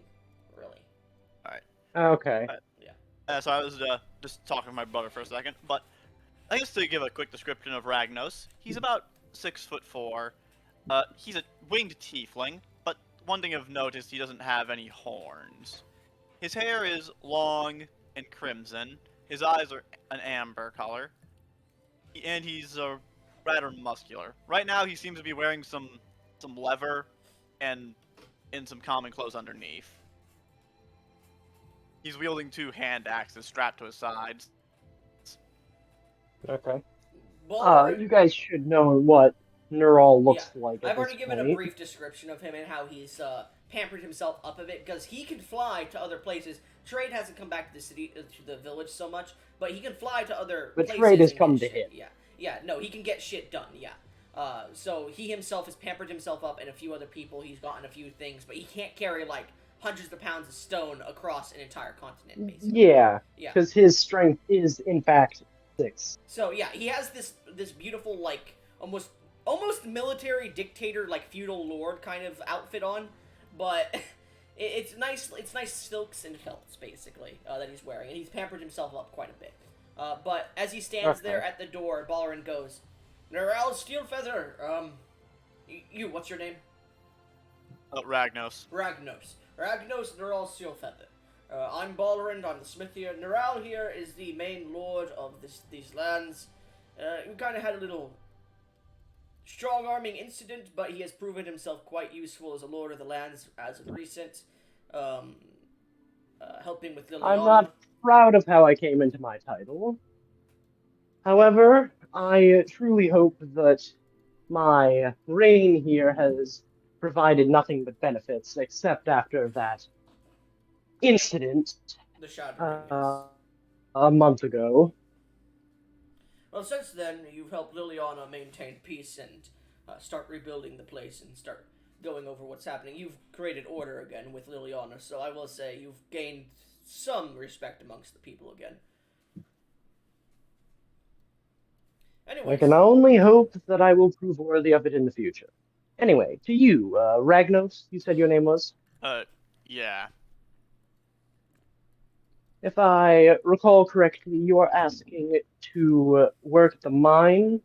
really. Okay. So I was just talking to my brother for a second, but I guess to give a quick description of Ragnos, he's about 6'4". He's a winged tiefling, but one thing of note is he doesn't have any horns. His hair is long and crimson. His eyes are an amber color, and he's rather muscular. Right now, he seems to be wearing some leather and in some common clothes underneath. He's wielding 2 hand axes strapped to his sides. Okay. Balorand, You guys should know what Neural looks like at I've this already given a point. brief description of him and how he's pampered himself up a bit because he can fly to other places. Trade hasn't come back to the city, to the village so much, but he can fly to other But places. trade has and come get to shit. him. Yeah, no, he can get shit done, yeah. So he himself has pampered himself up and a few other people. He's gotten a few things, but he can't carry, like, hundreds of pounds of stone across an entire continent, basically. Yeah, because his strength is, in fact, 6. So, yeah, he has this beautiful, like, almost military dictator, like, feudal lord kind of outfit on, but it's nice silks and felts, basically, that he's wearing, and he's pampered himself up quite a bit. But as he stands there at the door, Balorand goes, Neral Steelfeather, what's your name? Ragnos. Ragnos Neral Steelfeather. I'm Balorand, I'm the smith here. Neral here is the main lord of these lands. We kind of had a little strong-arming incident, but he has proven himself quite useful as a lord of the lands as of recent. Helping with Liliana. I'm not proud of how I came into my title. However, I truly hope that my reign here has provided nothing but benefits, except after that incident The Shadow Ring, a month ago. Well, since then, you've helped Liliana maintain peace and start rebuilding the place and start going over what's happening. You've created order again with Liliana, so I will say you've gained some respect amongst the people again. Anyways, I can only hope that I will prove worthy of it in the future. Anyway, to you, Ragnos, you said your name was? Yeah. If I recall correctly, you are asking to work at the mine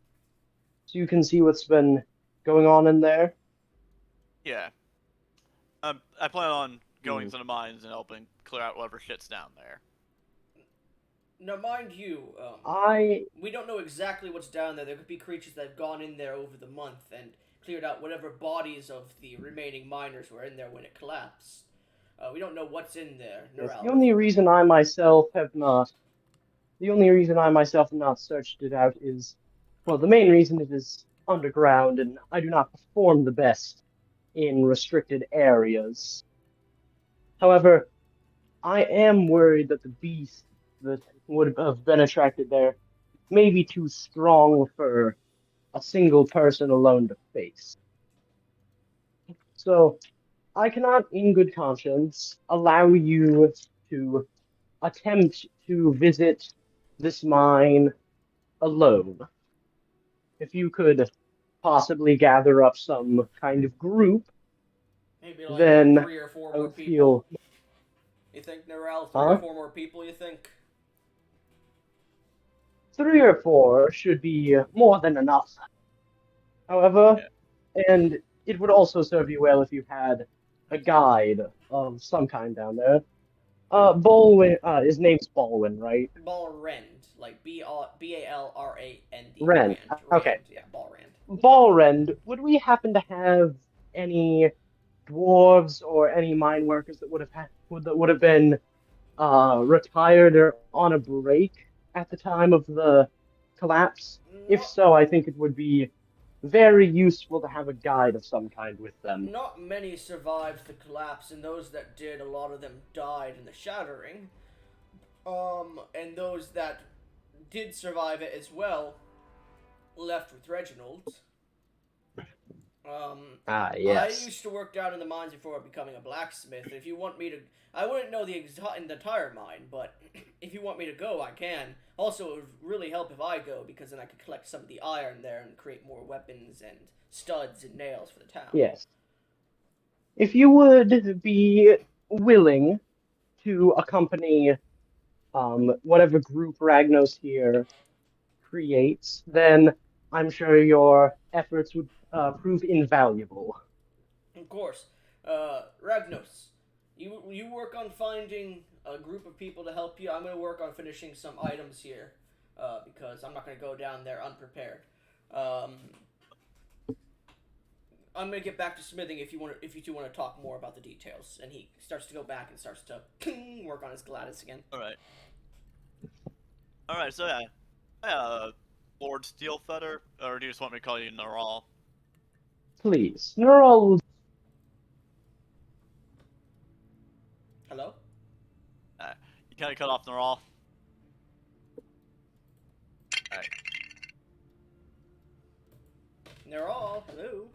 so you can see what's been going on in there? Yeah. I plan on going to the mines and helping clear out whatever shit's down there. now, mind you, we don't know exactly what's down there. There could be creatures that have gone in there over the month and cleared out whatever bodies of the remaining miners were in there when it collapsed. We don't know what's in there. Yes, the only reason I myself have not searched it out is, well, the main reason it is underground, and I do not perform the best in restricted areas. However, I am worried that the beast that would have been attracted there may be too strong for a single person alone to face. So, I cannot, in good conscience, allow you to attempt to visit this mine alone. if you could possibly gather up some kind of group, Maybe like then 3 or 4 I more would people. feel, You think, Narelle? 3 or huh? 4 more people, you think? 3 or 4 should be more than enough. However, Yeah. and it would also serve you well if you had a guide of some kind down there. Bolwin, his name's Bolwin, right? Balrend. Like Balrand. Ren. Rand. Okay. Rand. Yeah, Balrand. Balrend, would we happen to have any dwarves or any mine workers that would have been retired or on a break at the time of the collapse? If Not so, I think it would be very useful to have a guide of some kind with them. not many survived the collapse, and those that did, a lot of them died in the shattering. And those that did survive it as well left with Reginald. Um, Ah, I yes. used to work down in the mines before becoming a blacksmith. If you want me to, I wouldn't know the entire mine, but if you want me to go, I can. Also, it would really help if I go, because then I could collect some of the iron there and create more weapons and studs and nails for the town. Yes. If you would be willing to accompany whatever group Ragnos here creates, then I'm sure your efforts would prove invaluable. Of course. Ragnos, you work on finding a group of people to help you. I'm going to work on finishing some items here, because I'm not going to go down there unprepared. I'm going to get back to smithing if you two want to talk more about the details. And he starts to go back and starts to work on his Gladys again. Alright. Alright, so yeah, Lord Steelfeather, or do you just want me to call you Naral? Please, Neural. Hello? You kind of cut off Naral. Alright. They're all hello.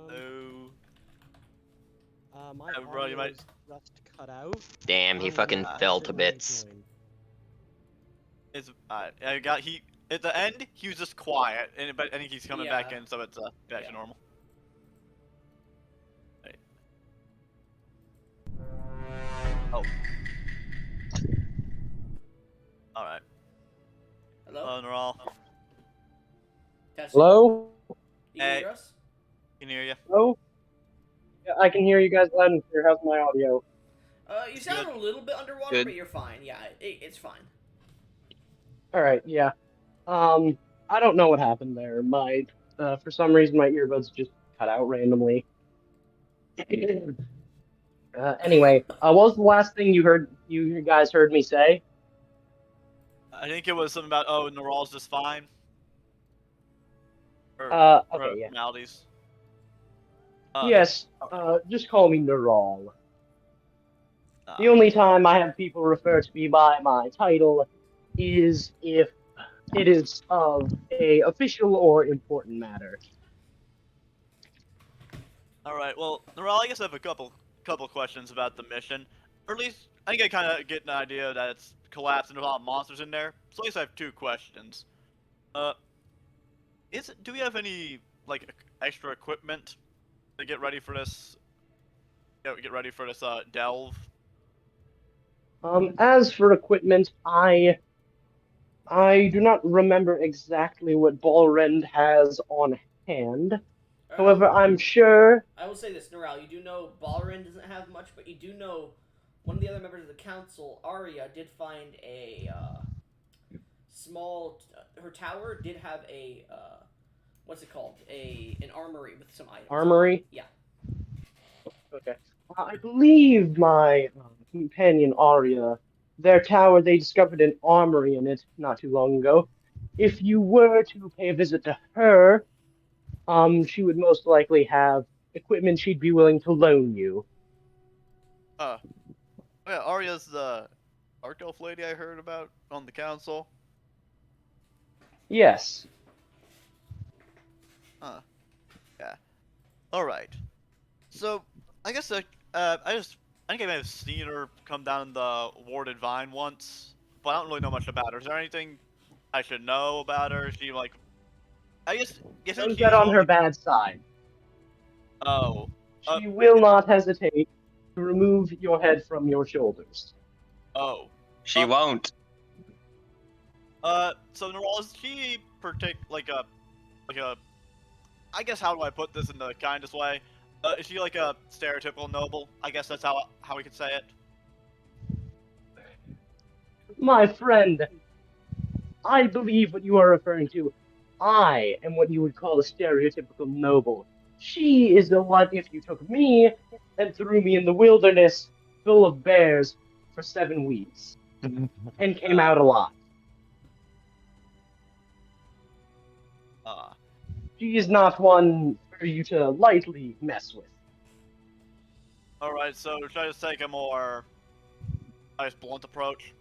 So, My bro, you might- audio is just cut out. Damn, he I'm fucking gonna fell exit to and bits. rejoin. he at the end he was just quiet, but I think he's coming back Yeah. in, so it's back to Yeah. normal. Right. Oh. All right. Hello? Naral, Testing. Hello? You can Hey. hear us? can you hear you? Hello? Yeah, I can hear you guys loud and clear. How's my audio? You sound a little bit underwater, Good. but you're fine. Yeah, it's fine. All right, yeah. I don't know what happened there. For some reason, my earbuds just cut out randomly. Anyway, what was the last thing you guys heard me say? I think it was something about Naral's just fine. Or, Okay, yeah. Maldies. Yes, just call me Neural. The uh, only time I have people refer to me by my title is if it is of a official or important matter. All right. Well, Naral, I guess I have a couple questions about the mission, or at least I think I kind of get an idea that it's collapsed and there's a lot of monsters in there. So at least I have 2 questions. Uh, do we have any like extra equipment to get ready for this? Get ready for this delve. As for equipment, I do not remember exactly what Balrend has on hand. However, I'm sure. I will say this, Norel, you do know Balrin doesn't have much, but you do know one of the other members of the council, Arya, did find a small. Her tower did have a what's it called? An armory with some items. Armory? Yeah. Okay. I believe my companion Arya, their tower, they discovered an armory in it not too long ago. If you were to pay a visit to her, she would most likely have equipment she'd be willing to loan you. Yeah, Arya's the Arc Elf lady I heard about on the council. Yes. Yeah. All right. So I guess I think I may have seen her come down in the warded vine once, but I don't really know much about her. Is there anything I should know about her? Is she like I guess Shows he's that on her only. bad side. Oh. She will not hesitate to remove your head from your shoulders. Oh. She won't. So Neural, is she like a, I guess how do I put this in the kindest way? Is she like a stereotypical noble? I guess that's how we could say it. My friend, I believe what you are referring to. I am what you would call a stereotypical noble. She is the one if you took me and threw me in the wilderness full of bears for 7 weeks and came out alive. She is not one for you to lightly mess with. Alright, so should I just take a more, I guess, blunt approach?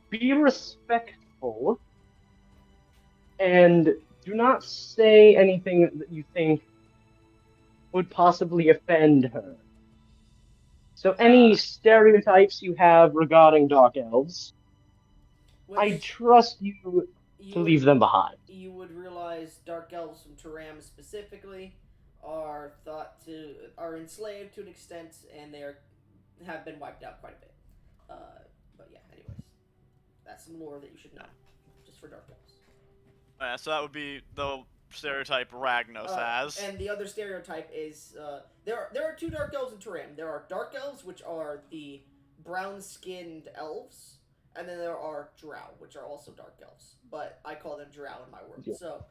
Be respectful and do not say anything that you think would possibly offend her. So any stereotypes you have regarding dark elves, I Which trust you to leave them behind. you would realize dark elves from Taram specifically are enslaved to an extent, and have been wiped out quite a bit. But yeah, anyways, that's some lore that you should know, just for dark elves. So that would be the stereotype Ragnos has. And the other stereotype is there are two dark elves in Taram. There are dark elves, which are the brown-skinned elves, and then there are drow, which are also dark elves. But I call them drow in my world. Yeah. So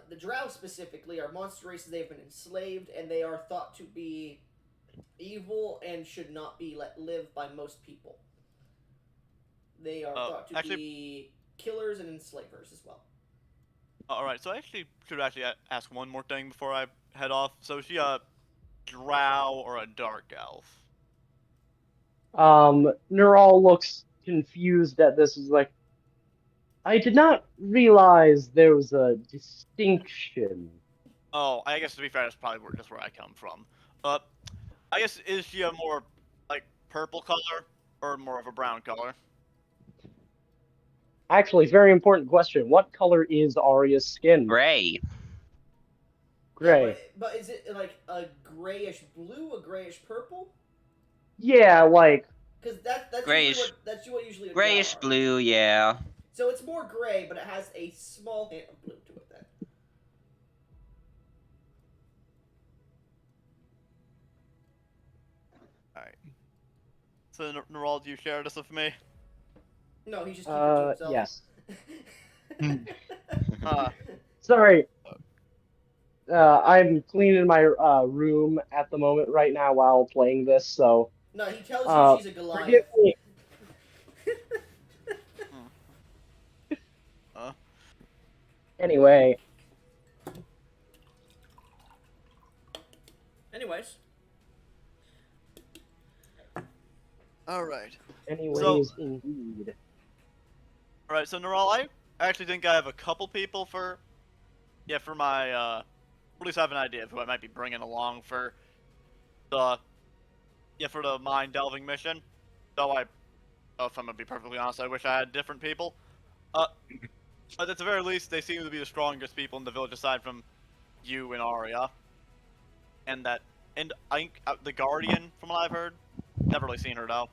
the drow specifically are monster races. They've been enslaved, and they are thought to be evil and should not be let live by most people. They are thought to be killers and enslavers as well. Alright, so I should ask one more thing before I head off. So is she a drow or a dark elf? Neural looks confused at this. Is like, I did not realize there was a distinction. Oh, I guess to be fair, that's probably just where I come from. I guess, is she a more, like, purple color or more of a brown color? Actually, very important question. What color is Arya's skin? Gray. Gray. Yeah, but is it like a grayish blue, a grayish purple? Yeah, like Because that's Grayish. Usually what usually a Grayish drow are. blue, yeah. So it's more gray, but it has a small hint of blue to it then. Alright. So, Neural, do you share this with me? No, he's just keeping it to himself. yes. Uh, Sorry. I'm cleaning my room at the moment right now while playing this, so No, he tells you she's a Goliath. forgive me. Anyway, Anyways. Alright. anyways, indeed. Alright, so Neural, I actually think I have a couple people for my, at least I have an idea of who I might be bringing along for the mind delving mission. Though if I'm gonna be perfectly honest, I wish I had different people. But at the very least, they seem to be the strongest people in the village aside from you and Arya. And I think the Guardian, from what I've heard, never really seen her though.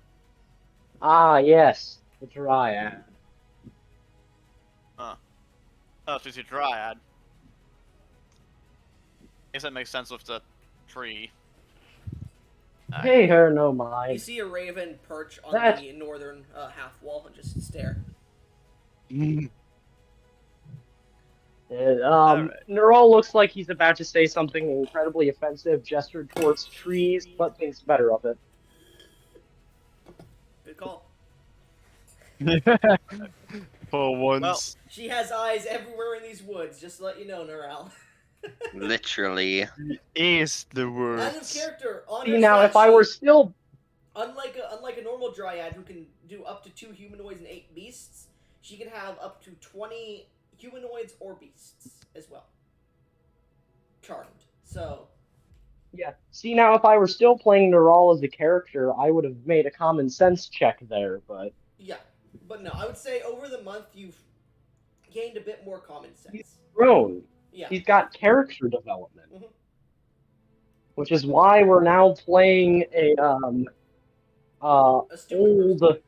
Ah, yes, the Dryad. Oh, she's a Dryad. I guess that makes sense with the tree. Pay her no You mind. see a raven perch on That's- the northern half wall and just stare. Alright. Neural looks like he's about to say something incredibly offensive, gestured towards trees, but thinks better of it. Good call. For once. She has eyes everywhere in these woods, just to let you know, Neural. Literally. Is the Out of words. character, on See, her now, stat if I were sheet, still... unlike a normal dryad who can do up to 2 humanoids and 8 beasts, she can have up to 20 humanoids or beasts as well. Charmed. So, Yeah. See, now, if I were still playing Neural as a character, I would have made a common sense check there, but... yeah. But no, I would say over the month you've gained a bit more common sense. Grown. Yeah. He's got character development, Mhm. which is why we're now playing a A stupid person.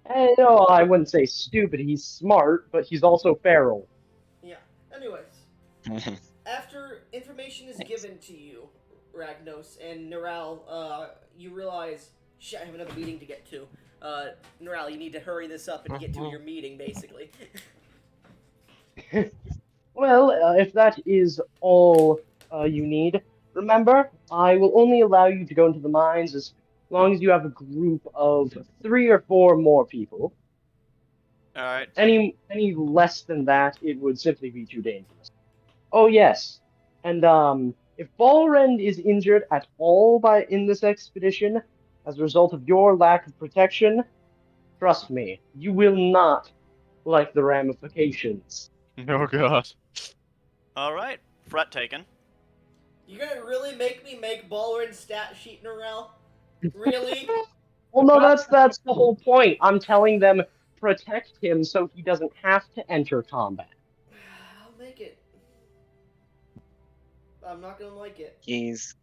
old. No, I wouldn't say stupid. He's smart, but he's also feral. Yeah. Anyways, after information is given to you, Ragnos and Neral, you realize, shit, I have another meeting to get to. Neral, you need to hurry this up and get to your meeting, basically. Well, if that is all you need, remember, I will only allow you to go into the mines as long as you have a group of 3 or 4 more people. All right. Any less than that, it would simply be too dangerous. Oh yes, and if Balrend is injured at all in this expedition as a result of your lack of protection, trust me, you will not like the ramifications. Oh god. All right. Threat taken. You're gonna really make me make Balrog's stat sheet, Neral? Really? Well, no, that's the whole point. I'm telling them protect him so he doesn't have to enter combat. I'll make it. I'm not gonna like it. He's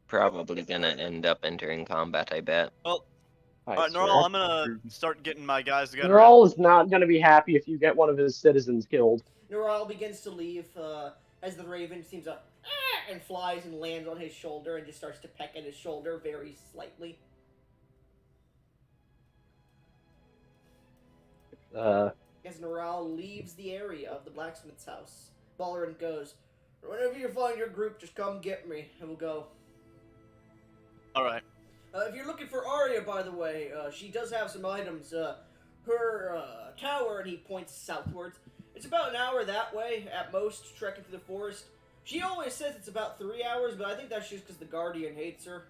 probably gonna end up entering combat, I bet. Well, I all right, swear. Normal, I'm gonna start getting my guys together. Thrall is not going to be happy if you get one of his citizens killed. Neral begins to leave as the raven seems to and flies and lands on his shoulder and just starts to peck at his shoulder very slightly. As Neral leaves the area of the blacksmith's house, Balrog goes, "Whenever you find your group, just come get me, and we'll go." All right. If you're looking for Arya, by the way, she does have some items. Her tower, and he points southwards. It's about an hour that way, at most, trekking through the forest. She always says it's about 3 hours, but I think that's just because the Guardian hates her.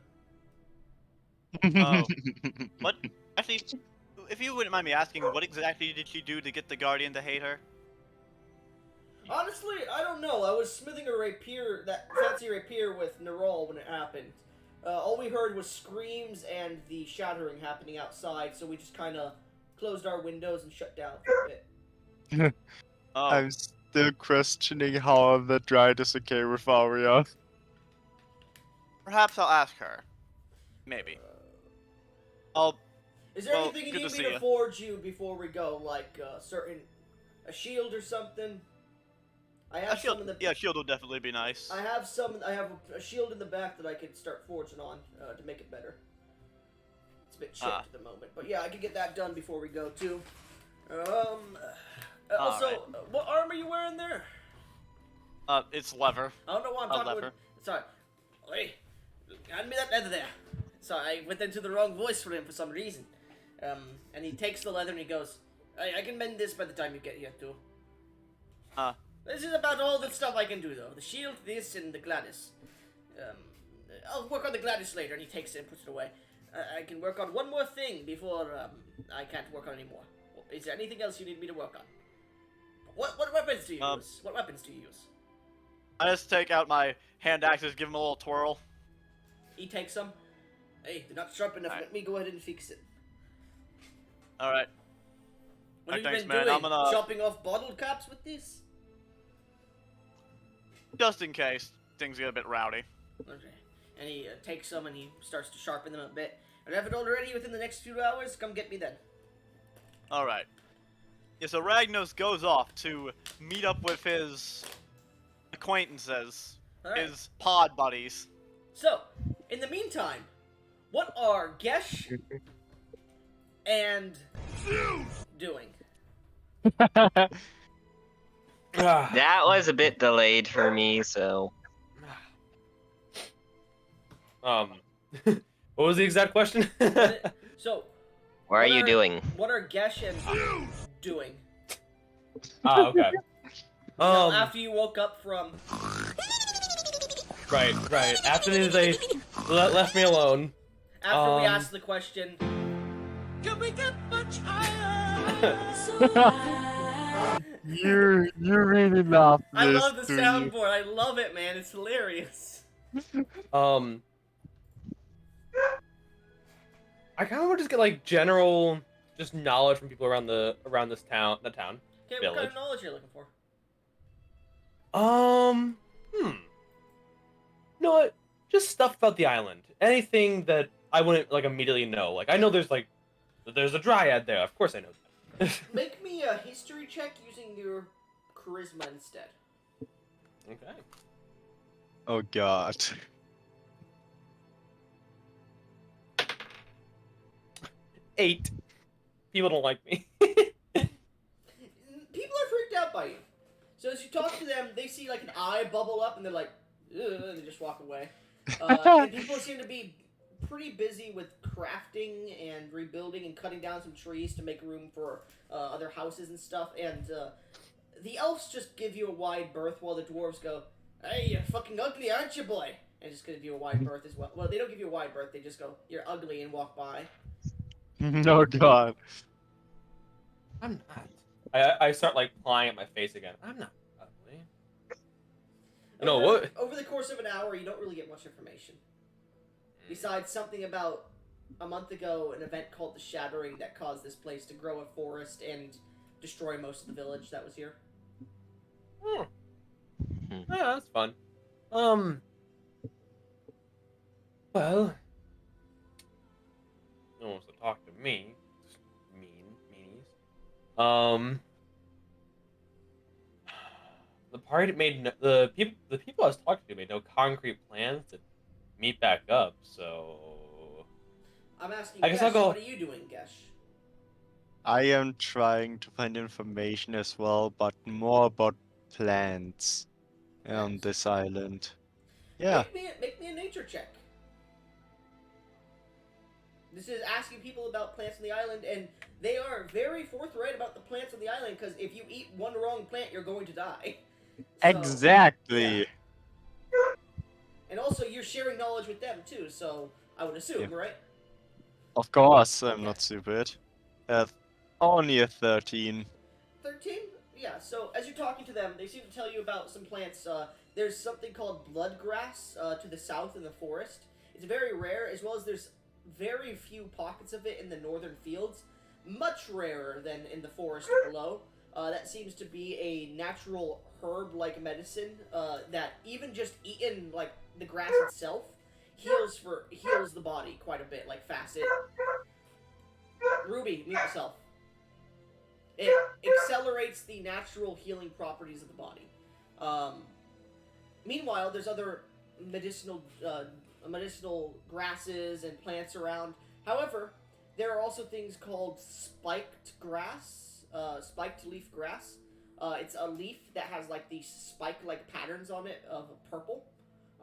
Oh. What? Actually, if you wouldn't mind me asking, what exactly did she do to get the Guardian to hate her? Honestly, I don't know. I was smithing a rapier, that fancy rapier with Nerol when it happened. All we heard was screams and the shattering happening outside, so we just kind of closed our windows and shut down for a bit. Oh. I'm still questioning how the Dryad is okay with Arya. Perhaps I'll ask her. Maybe. I'll. Is there Well, anything you good need to me see to ya. forge you before we go? Like a shield or something? I A have shield. some in the. Yeah, shield would definitely be nice. I have some. I have a shield in the back that I could start forging on to make it better. It's a bit chipped Ah. at the moment, but yeah, I could get that done before we go too. Also, Alright. what arm are you wearing there? It's leather. I don't know why I'm A talking leather. with. Sorry. Hey, hand me that leather there. Sorry, I went into the wrong voice for him for some reason. And he takes the leather and he goes, I can mend this by the time you get here too. This is about all the stuff I can do though. The shield, this, and the Gladys. I'll work on the Gladys later, and he takes it and puts it away. I can work on one more thing before I can't work on anymore. Is there anything else you need me to work on? What weapons do you use? What weapons do you use? I just take out my hand axes, give him a little twirl. He takes some. Hey, they're not sharp enough. Alright. Let me go ahead and fix it. All right. What have Thanks, you been man. doing? I'm gonna- Chopping off bottle caps with these? Just in case things get a bit rowdy. Okay. And he takes some and he starts to sharpen them a bit. And have it all ready within the next few hours. Come get me then. All right. Yeah, so Ragnos goes off to meet up with his acquaintances, Alright. his pod buddies. So, in the meantime, what are Gesh and doing? That was a bit delayed for me, so What was the exact question? So, what are you doing? what are Gesh and doing? Okay. Now, after you woke up from... Right. After they left me alone. After we asked the question... Can we get much higher? You really love this. I love the do you? soundboard. I love it, man. It's hilarious. I kind of want to just get like general, just knowledge from people around this town. Okay, what kind village. of knowledge are you looking for? You know what? Just stuff about the island. Anything that I wouldn't like immediately know. Like I know there's a dryad there. Of course I know that. Make me a history check using your charisma instead. Okay. Oh god. 8. People don't like me. People are freaked out by you. So as you talk to them, they see like an eye bubble up, and they're like, ugh, and they just walk away. And people seem to be pretty busy with crafting and rebuilding and cutting down some trees to make room for other houses and stuff. And the elves just give you a wide berth while the dwarves go, "Hey, you're fucking ugly, aren't you, boy?" And just give you a wide berth as well. Well, they don't give you a wide berth. They just go, "You're ugly," and walk by. No god. I'm not. I start like plying at my face again. I'm not ugly. You know what? Over the course of an hour, you don't really get much information. Besides something about a month ago, an event called the Shattering that caused this place to grow a forest and destroy most of the village that was here. Hmm. Yeah, that's fun. Well, no one wants to talk to me. Meanies. The party made the people I was talking to made no concrete plans to meet back up. So I'm asking I guess Gesh, I'll go. what are you doing, Gesh? I am trying to find information as well, but more about plants on Plants? this island. Yeah. Make me a nature check. This is asking people about plants on the island, and they are very forthright about the plants on the island, because if you eat one wrong plant, you're going to die. So, Exactly. yeah. And also, you're sharing knowledge with them, too, so I would assume, Yeah. right? Of course, I'm Okay. not stupid. Only a 13. 13? Yeah, so as you're talking to them, they seem to tell you about some plants. There's something called bloodgrass to the south in the forest. It's very rare, as well as there's very few pockets of it in the northern fields. Much rarer than in the forest below. That seems to be a natural herb-like medicine that even just eaten, like, the grass itself heals the body quite a bit, like Facet. Ruby, mute yourself. It accelerates the natural healing properties of the body. Meanwhile, there's other medicinal grasses and plants around. However, there are also things called spiked grass, spiked leaf grass. It's a leaf that has like these spike-like patterns on it of purple,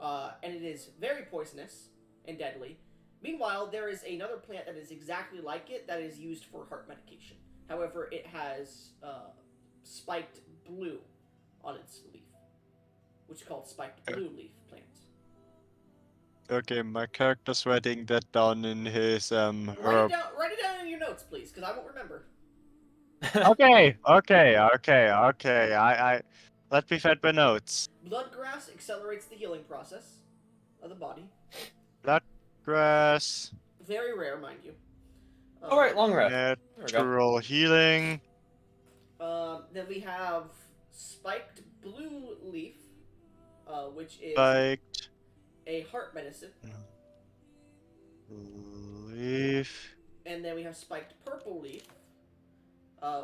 and it is very poisonous and deadly. Meanwhile, there is another plant that is exactly like it that is used for heart medication. However, it has spiked blue on its leaf, which is called spiked blue leaf plant. Okay, my character's writing that down in his herb. Write it down in your notes, please, because I won't remember. Okay. I let me find my notes. Bloodgrass accelerates the healing process of the body. Bloodgrass, Very rare, mind you. All right, long rest. There we go. natural healing. Then we have spiked blue leaf, which is Spiked a heart medicine. leaf. And then we have spiked purple leaf,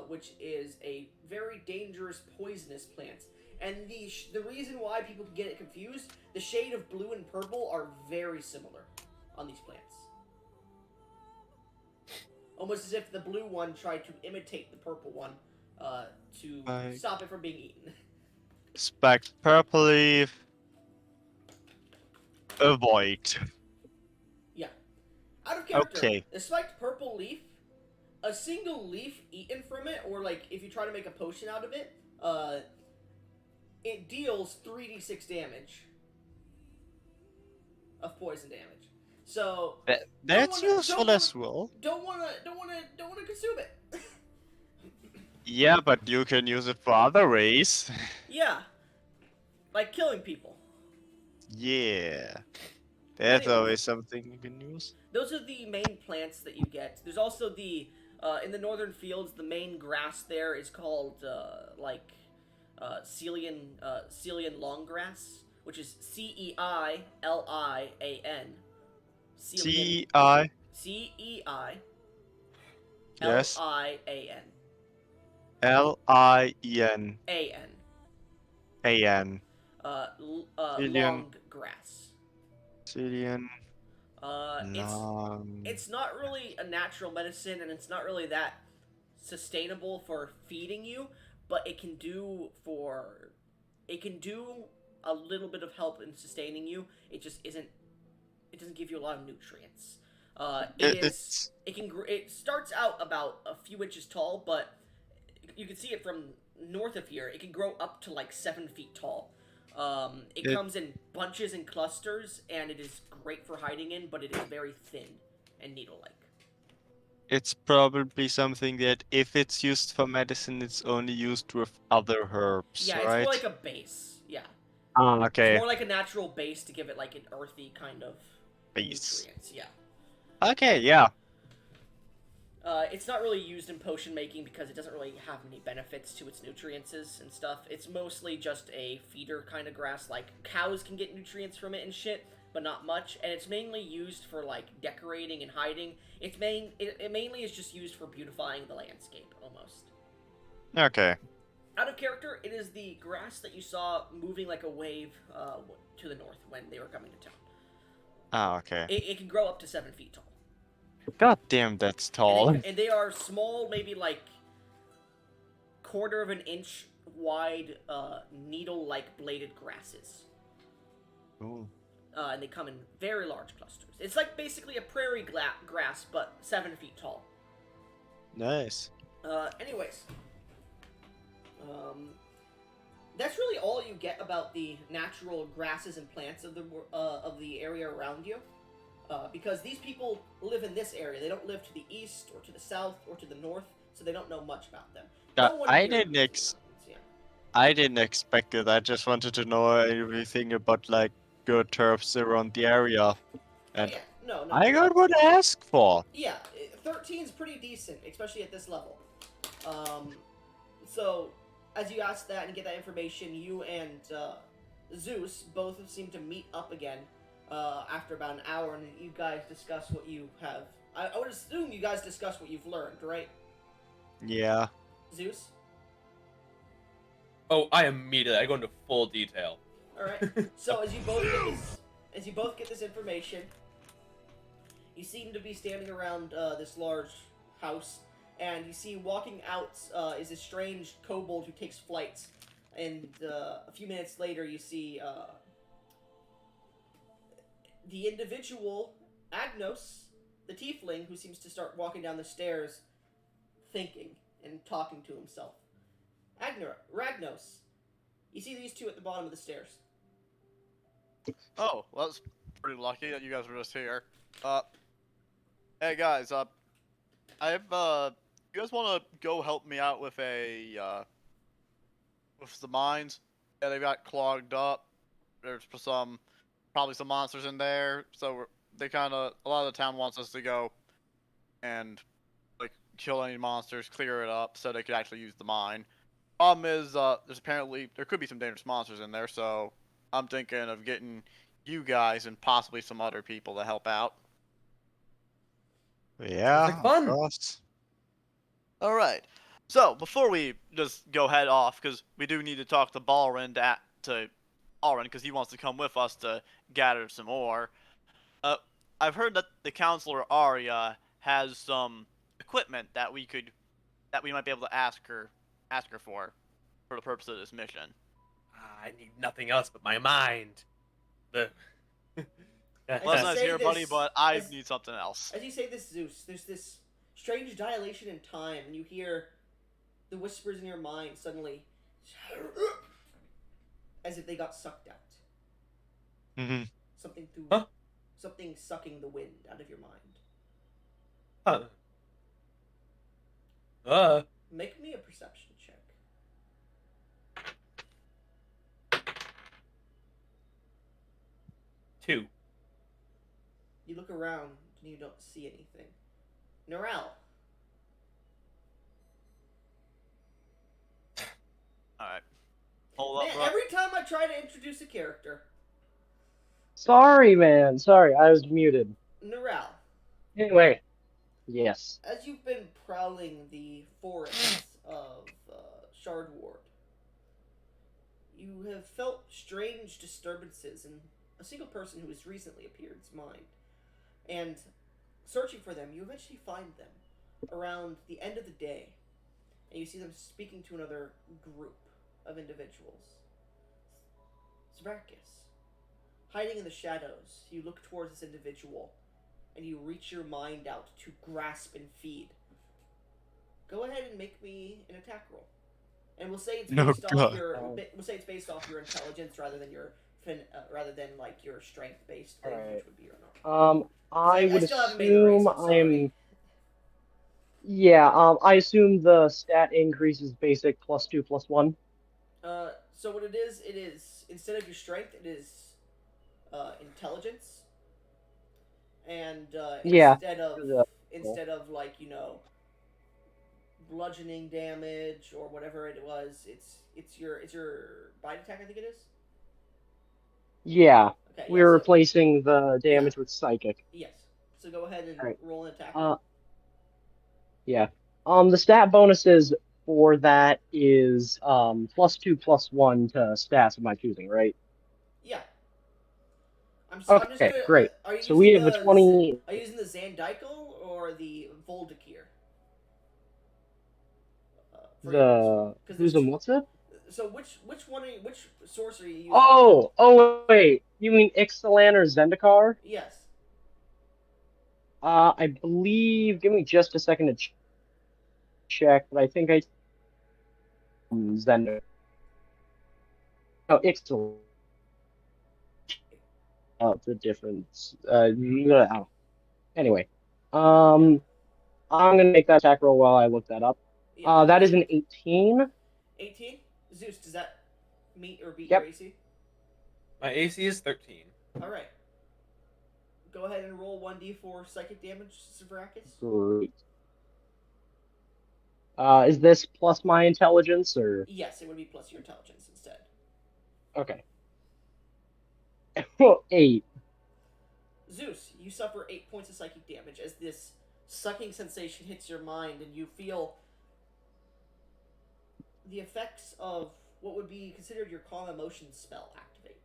which is a very dangerous poisonous plant. And the reason why people can get it confused, the shade of blue and purple are very similar on these plants. Almost as if the blue one tried to imitate the purple one to stop it from being eaten. Spiked purple leaf. Avoid. Yeah. Out of character, Okay. the spiked purple leaf, a single leaf eaten from it, or like if you try to make a potion out of it, it deals 3d6 damage of poison damage. So That's useful as well. Don't wanna consume it. Yeah, but you can use it for other ways. Yeah, like killing people. Yeah. That's Anyway. always something you can use. Those are the main plants that you get. There's also the In the northern fields, the main grass there is called Ceilian long grass, which is Ceilian. Ceilian. C-I, yes, Ceilian. L-I-E-N, An. A-N. Cillian, Long grass. Cillian, It's long. not really a natural medicine, and it's not really that sustainable for feeding you, but it can do a little bit of help in sustaining you. It just isn't. It doesn't give you a lot of nutrients. It's It starts out about a few inches tall, but you can see it from north of here. It can grow up to like 7 feet tall. It It- comes in bunches and clusters, and it is great for hiding in, but it is very thin and needle-like. it's probably something that if it's used for medicine, it's only used with other herbs, Yeah, it's right? more like a base. Yeah, Ah, it's okay. more like a natural base to give it like an earthy kind of Base. nutrients. Yeah. Okay, yeah. It's not really used in potion making because it doesn't really have many benefits to its nutrients and stuff. It's mostly just a feeder kind of grass. Like, cows can get nutrients from it and shit, but not much. And it's mainly used for, like, decorating and hiding. It mainly is just used for beautifying the landscape, almost. Okay. Out of character, it is the grass that you saw moving like a wave to the north when they were coming to town. Ah, okay. It can grow up to 7 feet tall. God damn, that's tall. And they are small, maybe like quarter of an inch wide, needle-like bladed grasses. Ooh. And they come in very large clusters. It's like basically a prairie grass, but 7 feet tall. Nice. Anyways, that's really all you get about the natural grasses and plants of the area around you. Because these people live in this area. They don't live to the east or to the south or to the north, so they don't know much about them. No one I here didn't lives in the mountains, yeah. I didn't expect it. I just wanted to know everything about like good turfs around the area. Oh And yeah, no. I got what I asked for. Yeah, 13's pretty decent, especially at this level. So, as you ask that and get that information, you and Zeus both seem to meet up again after about an hour, and you guys discuss what you have. I would assume you guys discuss what you've learned, right? Yeah. Zeus? Oh, I go into full detail. Alright. So as you both get this information, you seem to be standing around this large house, and you see walking out is a strange kobold who takes flights. And a few minutes later, you see the individual, Agnos, the tiefling, who seems to start walking down the stairs, thinking and talking to himself. Ragnos, you see these two at the bottom of the stairs. Oh, well, that's pretty lucky that you guys were just here. Hey guys, you guys want to go help me out with with the mines? Yeah, they got clogged up. There's probably some monsters in there, so a lot of the town wants us to go and like kill any monsters, clear it up, so they could actually use the mine. Problem is, there could be some dangerous monsters in there, so I'm thinking of getting you guys and possibly some other people to help out. Yeah, like fun. of course. All right. So before we just go head off, because we do need to talk to Balrin because he wants to come with us to gather some ore. I've heard that the counselor Arya has some equipment that we might be able to ask her for the purpose of this mission. I need nothing else but my mind. The Well, that's nice to say hear, buddy, this- but I as- need something else. As you say this, Zeus, there's this strange dilation in time, and you hear the whispers in your mind suddenly, as if they got sucked out. Mm-hmm. Something sucking the wind out of your mind. Make me a perception check. 2. You look around and you don't see anything. Norel, Hold up, Man, bro. every time I try to introduce a character, Sorry, man. Sorry, I was muted. Neral, Anyway, yes. as you've been prowling the forests of Shardward, you have felt strange disturbances in a single person who has recently appeared's mind. And searching for them, you eventually find them around the end of the day, and you see them speaking to another group of individuals. Zverkis. Hiding in the shadows, you look towards this individual, and you reach your mind out to grasp and feed. Go ahead and make me an attack roll, and we'll say it's No, based off God. your. We'll say it's based off your intelligence rather than your rather than like your strength based thing, Alright. which would be your number. I would still haven't made the race, assume I'm sorry. Yeah, I assume the stat increase is basic +2/+1. So what it is instead of your strength, it is intelligence, and Yeah. instead The- of like bludgeoning damage or whatever it was, it's your bite attack, I think it is. Yeah, Okay, we're replacing the damage with psychic. yes. So go ahead and Alright. roll an attack. Yeah. The stat bonuses for that is +2/+1 to stats of my choosing, right? Yeah. I'm just Okay, gonna. great. Are you So using we have a the 20. Are you using the Zandikal or the Voldakir? Who's and what's it? So which which sorcery are you using? Oh wait, you mean Ixalan or Zendikar? Yes. I believe. Give me just a second to check, but I think I Zendikar. No, Ixalan. The difference. Anyway, I'm gonna make that attack roll while I look that up. Yeah, That is an 18. 18. Zeus, does that meet or beat Yep. your AC? My AC is 13. All right. Go ahead and roll 1d4 psychic damage, Savrakis. Great. Is this plus my intelligence or? Yes, it would be plus your intelligence instead. Okay. 8. Zeus, you suffer 8 points of psychic damage as this sucking sensation hits your mind, and you feel the effects of what would be considered your calm emotions spell activate.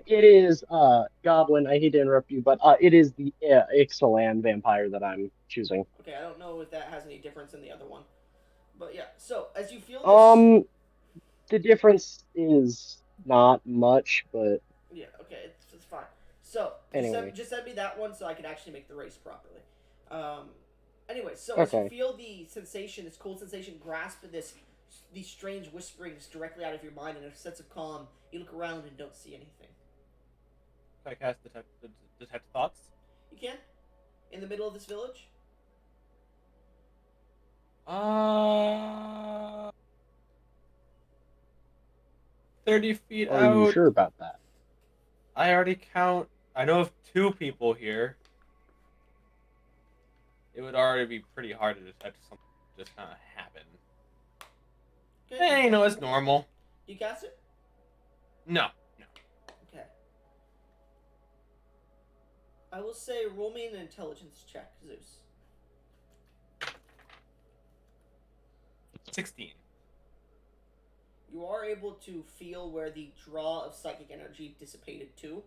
It is Goblin. I hate to interrupt you, but it is the Ixalan vampire that I'm choosing. Okay, I don't know if that has any difference in the other one, but yeah. So as you feel this, the difference is not much, but yeah, okay, it's fine. So anyway, just send me that one so I can actually make the race properly. Anyway, so as you feel the sensation, this cold sensation, grasp these strange whisperings directly out of your mind in a sense of calm, you look around and don't see anything. Can I cast detect thoughts? You can? In the middle of this village? 30 feet are out. you sure about that? I already count. I know of 2 people here. It would already be pretty hard to detect something just kind of happen. Okay, Hey, you know, it's normal. You cast it? No. Okay. I will say roll me an intelligence check, Zeus. 16. You are able to feel where the draw of psychic energy dissipated to,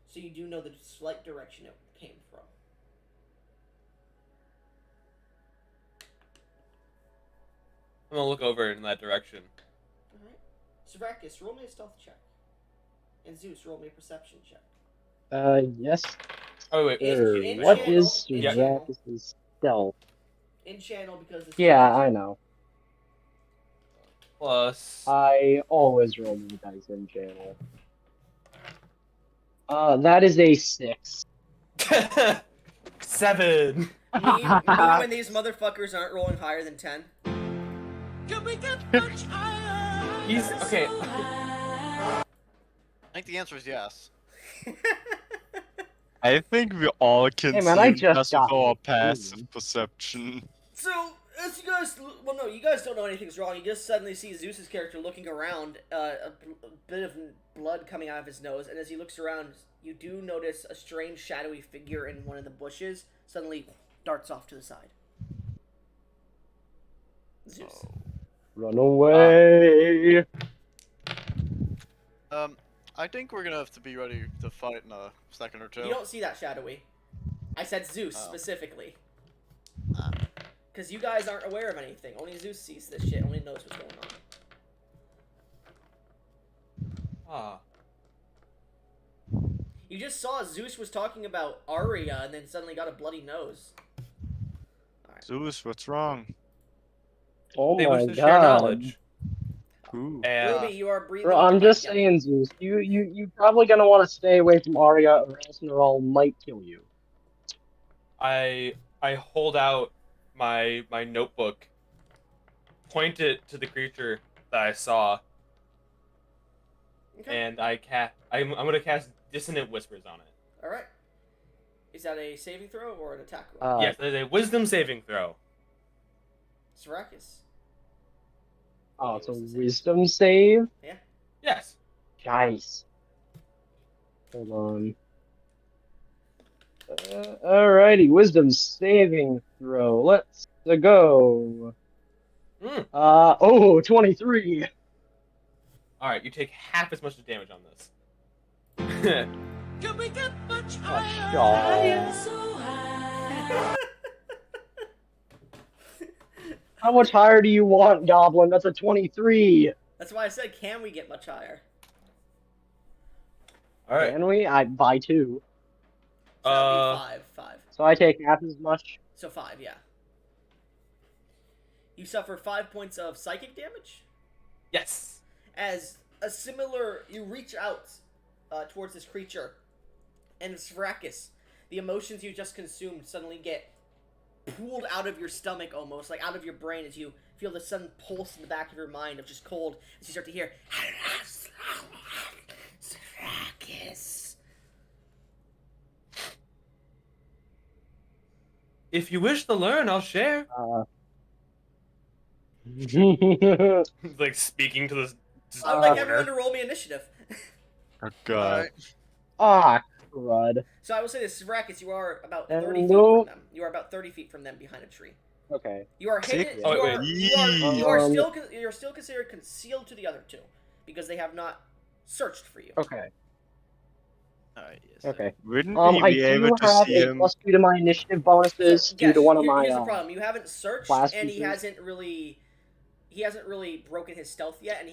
so you do know the slight direction it came from. I'm gonna look over in that direction. Alright. Savrakis, roll me a stealth check. And Zeus, roll me a perception check. Yes. Oh, wait. What is Savrakis' stealth? In channel because it's Yeah, I know. Plus. I always roll my dice in channel. That is a 6. 7. Me when these motherfuckers aren't rolling higher than 10. Can we get much higher? He's okay. I think the answer is yes. I think we all can Hey, man, see I him just because of got our my passive food. perception. So, As you guys, well, no, you guys don't know anything's wrong. You just suddenly see Zeus's character looking around, a bit of blood coming out of his nose, and as he looks around, you do notice a strange shadowy figure in one of the bushes suddenly darts off to the side. Zeus. Run away. I think we're gonna have to be ready to fight in a second or two. You don't see that shadowy. I said Zeus specifically. Because you guys aren't aware of anything. Only Zeus sees this shit, only knows what's going on. Ah. You just saw Zeus was talking about Arya and then suddenly got a bloody nose. Zeus, what's wrong? Oh They my wish to share god. knowledge. Ooh. And Ruby, you are breathing. Bro, with I'm your just mic down. saying, Zeus. You probably gonna want to stay away from Arya, or else Neural might kill you. I hold out my notebook, point it to the creature that I saw, Okay. and I'm gonna cast Dissonant Whispers on it. All right. Is that a saving throw or an attack roll? Yes, there's a Wisdom saving throw. Syracuse. Oh, it's a wisdom save? Yes. Nice. Hold on. Alrighty, wisdom saving throw. Let's go. 23. All right, you take half as much damage on this. Can we get much higher? Gosh. So high. How much higher do you want, Goblin? That's a 23. That's why I said, can we get much higher? All right. Can we? By 2. So that would be 5. So I take half as much. So 5, yeah. You suffer 5 points of psychic damage. Yes. As a similar, you reach out towards this creature, and Syracuse, the emotions you just consumed suddenly get pulled out of your stomach almost, like out of your brain, as you feel the sudden pulse in the back of your mind of just cold, as you start to hear Syracuse. If you wish to learn, I'll share. Like speaking to this. I would like everyone to roll me initiative. Oh god. Ah, crud. So I will say this, Syracuse, you are about 30 feet Hello? from them. You are about 30 feet from them behind a tree. Okay. You are Sick. hidden. Oh, You wait, are, wait. you are Um, still you're still considered concealed to the other two because they have not searched for you. Okay. Alright, yes. Okay. Wouldn't I we be do able to have see a him? +2 to my initiative bonuses So, due yes, to one of my here's the problem. You haven't searched, class and he features. hasn't really broken his stealth yet, and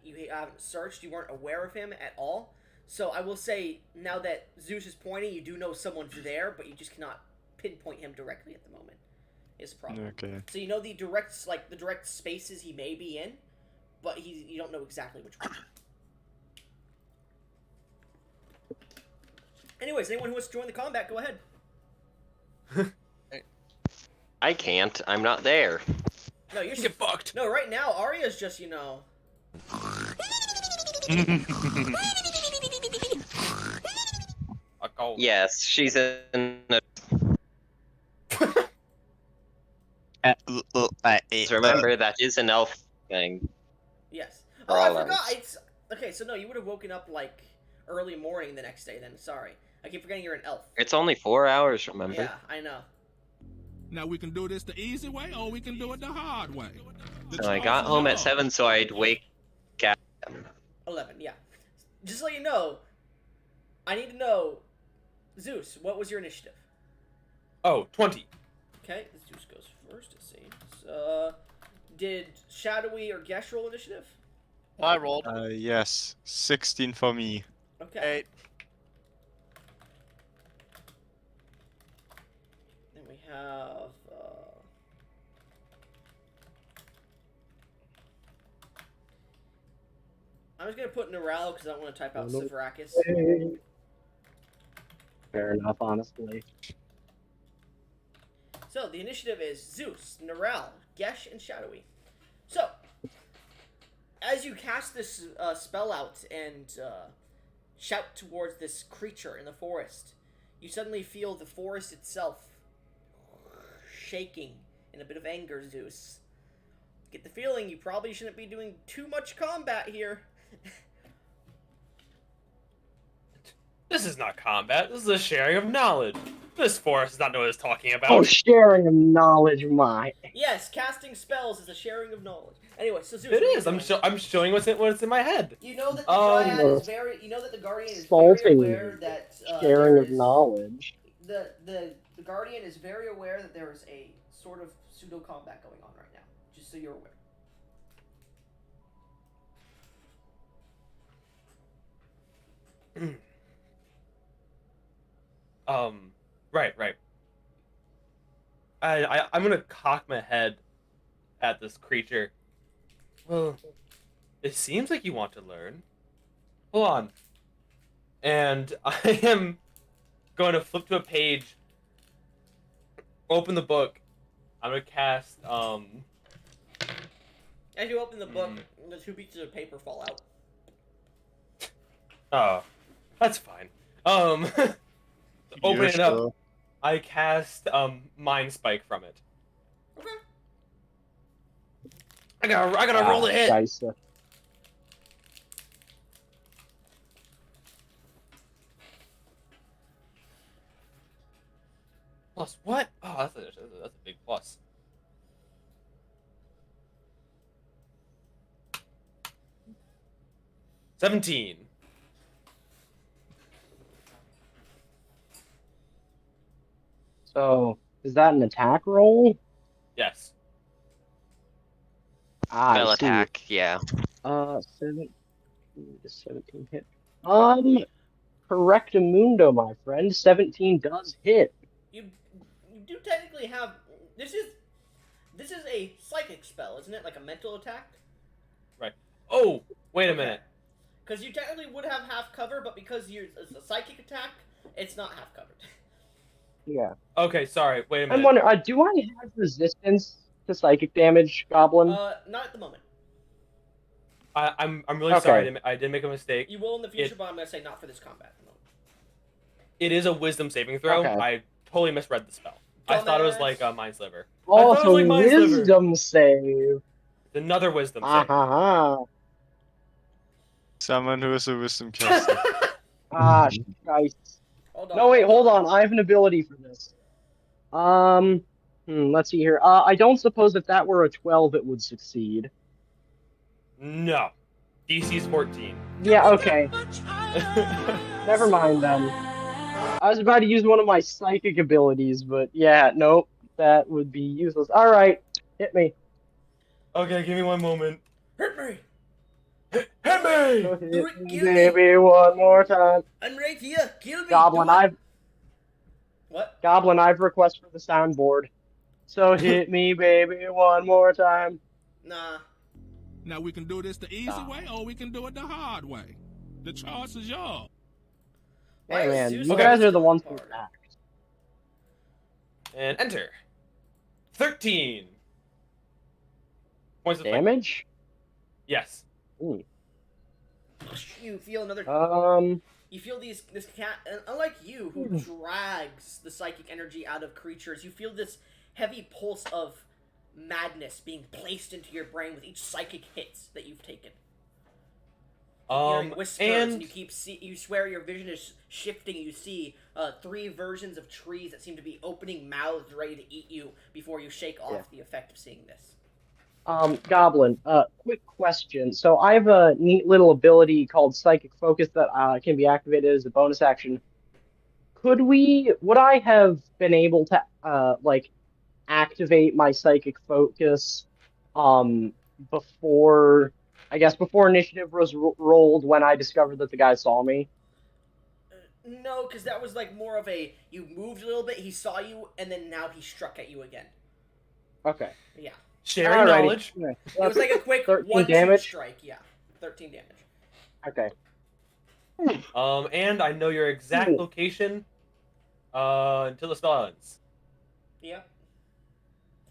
you haven't searched. You weren't aware of him at all. So I will say now that Zeus is pointing, you do know someone's there, but you just cannot pinpoint him directly at the moment. Is the problem. Okay. So you know the direct spaces he may be in, but you don't know exactly which one. Anyways, anyone who wants to join the combat, go ahead. I can't. I'm not there. No, you're Get fucked. No, right now Arya's just Yes, she's in a... Remember, that is an elf thing. Yes. For Oh, I all forgot. elves. It's okay. So no, you would have woken up like early morning the next day. Then sorry, I keep forgetting you're an elf. It's only 4 hours, remember? Yeah, I know. Now we can do this the easy way, or we can do it the hard way. The So I choice got is home at yours. 7 so I'd wake up. 11. Yeah. Just so you know, I need to know, Zeus. What was your initiative? Oh, 20. Okay, Zeus goes first. Let's see. Did Shadowy or Gesh roll initiative? I rolled. Yes. 16 for me. Okay. 8. Then we have. I'm just gonna put Neural because I don't want to type out Sivrakis. Fair enough, honestly. So the initiative is Zeus, Neural, Gesh, and Shadowy. So, as you cast this spell out and shout towards this creature in the forest, you suddenly feel the forest itself shaking in a bit of anger, Zeus. Get the feeling you probably shouldn't be doing too much combat here. This is not combat. This is a sharing of knowledge. This forest does not know what it's talking about. Oh, sharing of knowledge, my. Yes, casting spells is a sharing of knowledge. Anyway, so Zeus. It what are you is. I'm doing? I'm showing what's in my head. You know that the Um, Dryad is very. You know that the Guardian is very Insulting aware me. that Sharing there of is- knowledge. The Guardian is very aware that there is a sort of pseudo combat going on right now. Just so you're aware. right. I'm gonna cock my head at this creature. Well, it seems like you want to learn. Hold on. And I am going to flip to a page, open the book. I'm gonna cast As you open the book, the 2 pieces of paper fall out. Oh, that's fine. Open it up. Usual. I cast Mind Spike from it. Okay. I gotta roll the hit. Scheisse. Plus what? Oh, that's a big plus. $17. So, is that an attack roll? Yes. Spell I see. attack, yeah. 17 to 17 hit. Correctamundo, my friend. 17 does hit. You do technically have this is a psychic spell, isn't it? Like a mental attack. Oh, wait a minute. Because you technically would have half cover, but because it's a psychic attack, it's not half covered. Yeah. Okay, sorry. Wait a minute. I'm wondering, do I have resistance to psychic damage, Goblin? Not at the moment. I'm really Okay. sorry. I did make a mistake. You will in the future, but I'm gonna say not for this combat. At the moment. It is a Wisdom saving throw. Okay. I totally misread the spell. I thought it was Dumbass. like a Mind Sliver. Oh, thought it's it was like a Mind Sliver. wisdom save. It's another Wisdom Ah save. ha ha. Someone who is a wisdom caster. Ah, Scheisse. Hold on. No, wait, hold on. I have an ability for this. Let's see here. I don't suppose if that were a 12, it would succeed. No. DC's 14. Yeah, okay. Never mind then. I was about to use one of my psychic abilities, but yeah, nope. That would be useless. Alright, hit me. Okay, give me one moment. Hurt me. Hit me! Go Do hit it, me, kill me. baby, one more time. I'm right here. Kill me. Goblin, Do it. I've What? request for the soundboard. So hit me, baby, one more time. Nah. Now we can do this the easy way or we can do it the hard way. The choice is yours. Why Hey is man, Zeus you Okay. guys are the still ones who hard? attacked. And enter. 13. Points of fight. Damage? Yes. Ooh. You feel another. You feel this cat, and unlike you, who drags the psychic energy out of creatures, you feel this heavy pulse of madness being placed into your brain with each psychic hit that you've taken. Hearing whispers, and you swear your vision is shifting. You see 3 versions of trees that seem to be opening mouths ready to eat you before you shake off the effect of seeing this. Goblin, quick question. So I have a neat little ability called Psychic Focus that can be activated as a bonus action. Would I have been able to, activate my Psychic Focus, before initiative was rolled when I discovered that the guy saw me? No, because that was like more of a, you moved a little bit, he saw you, and then now he struck at you again. Okay. Yeah. Sharing Alrighty. knowledge. Yeah. It was like a quick 13 1-2 damage? strike, yeah. 13 damage. Okay. And I know your exact location until the spell ends. Yeah.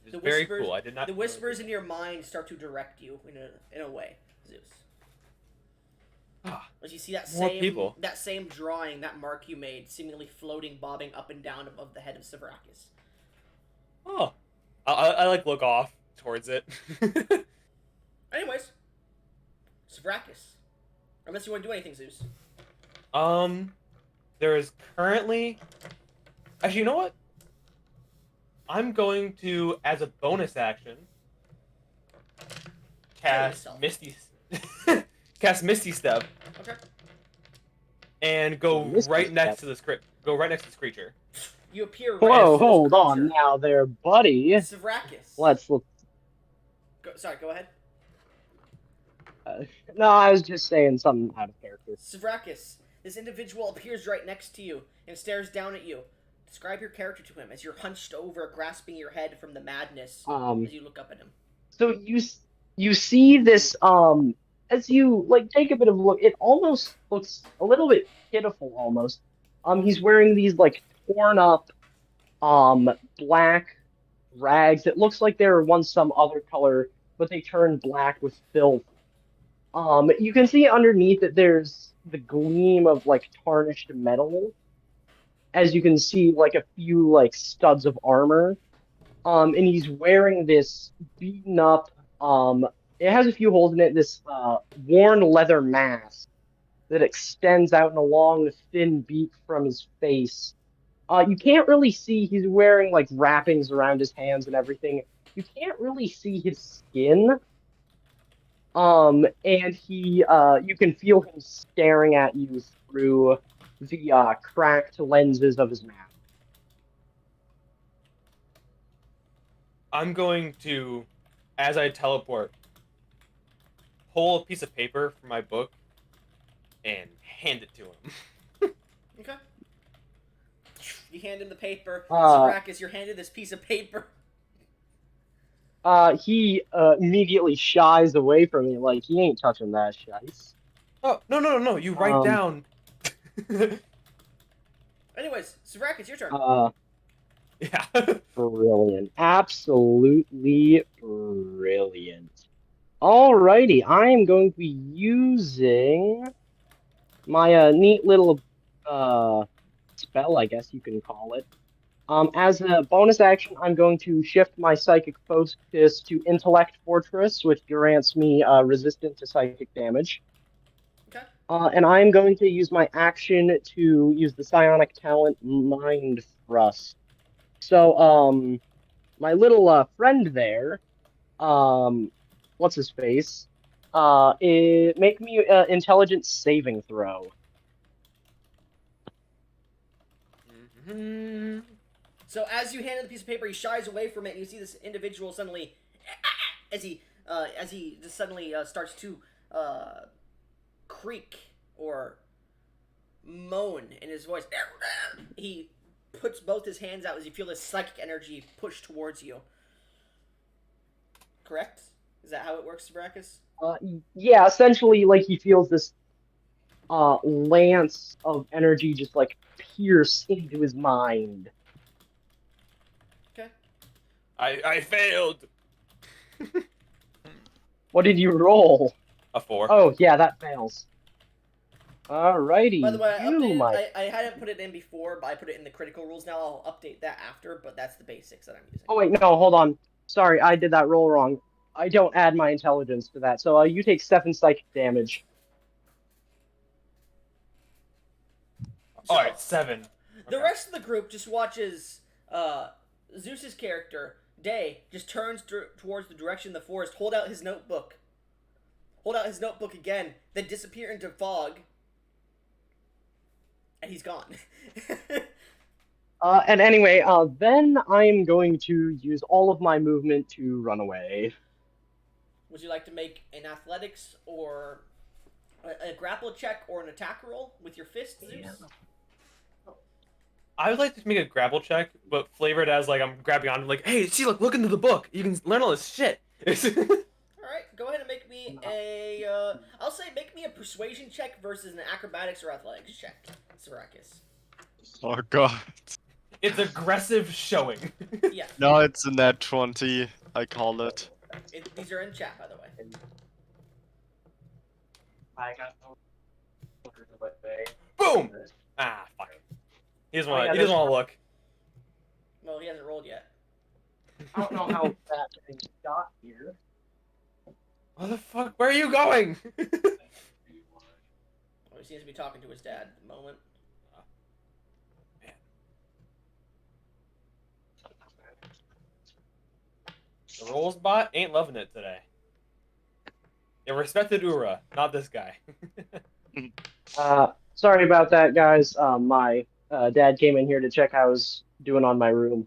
It's The very whispers- cool. I did not. The whispers in your mind start to direct you in a way, Zeus. Ah, As you see that more same people. that same drawing, that mark you made, seemingly floating, bobbing up and down above the head of Severakis. Oh, I like look off towards it. Anyways, Savrakis. Unless you want to do anything, Zeus. There is currently. Actually, you know what? I'm going to, as a bonus action, cast yourself. Misty. Cast Misty Step Okay. and go Misty right Step. next to this Go right next to this creature. You appear right Whoa, next to this hold on creature. now there, buddy. Savrakis. Let's look. Go ahead. No, I was just saying something out of character. Savrakis. This individual appears right next to you and stares down at you. Describe your character to him as you're hunched over, grasping your head from the madness as you look up at him. So you see this as you like take a bit of a look, it almost looks a little bit pitiful almost. He's wearing these like torn up black rags. It looks like they were once some other color, but they turned black with filth. You can see underneath that there's the gleam of like tarnished metal. As you can see, like a few like studs of armor. And he's wearing this beaten up, it has a few holes in it, this worn leather mask that extends out in a long, thin beak from his face. You can't really see, he's wearing like wrappings around his hands and everything. You can't really see his skin. And you can feel him staring at you through the cracked lenses of his mask. I'm going to, as I teleport, pull a piece of paper from my book and hand it to him. Okay. You hand him the paper. Uh, Savrakis, you're handed this piece of paper. He immediately shies away from me, like he ain't touching that shice. Oh, no. You write down. Anyways, Savrakis, your turn. Yeah. Brilliant. Absolutely brilliant. Alrighty, I am going to be using my neat little spell, I guess you can call it. As a bonus action, I'm going to shift my psychic focus to Intellect Fortress, which grants me resistance to psychic damage. Okay. And I'm going to use my action to use the psionic talent Mind Thrust. So, my little friend there, what's his face? Make me intelligence saving throw. Mm-hmm. So as you hand him the piece of paper, he shies away from it, and you see this individual suddenly, as he just suddenly starts to creak or moan in his voice. He puts both his hands out as you feel this psychic energy push towards you. Correct? Is that how it works, Savrakis? Yeah, essentially, like he feels this lance of energy just like pierce into his mind. Okay. I failed. What did you roll? A 4. Oh, yeah, that fails. Alrighty. By the way, you I hadn't put it in before, but I put it in the critical rules now. I'll update that after, but that's the basics that I'm using. Oh, wait, no, hold on. Sorry, I did that roll wrong. I don't add my intelligence to that. So you take 7 psychic damage. So, Alright, 7. The rest of the group just watches Zeus's character, Day, just turns towards the direction of the forest, hold out his notebook again, then disappear into fog, and he's gone. And anyway, then I'm going to use all of my movement to run away. Would you like to make an athletics or a grapple check or an attack roll with your fist, Zeus? Yeah. I would like to make a grapple check, but flavored as like I'm grabbing on, like, hey, see, look into the book. You can learn all this shit. Alright, go ahead and make me I'll say make me a persuasion check versus an acrobatics or athletics check, Savrakis. Oh god. It's aggressive showing. Yeah. No, it's a net 20, I call it. These are in chat, by the way. I got Boom! Ah, fuck. He doesn't want to look. Well, he hasn't rolled yet. I don't know how that thing got here. What the fuck? Where are you going? Oh, he seems to be talking to his dad at the moment. The Rolls bot ain't loving it today. Yeah, respected Ura, not this guy. Sorry about that, guys. My dad came in here to check how I was doing on my room.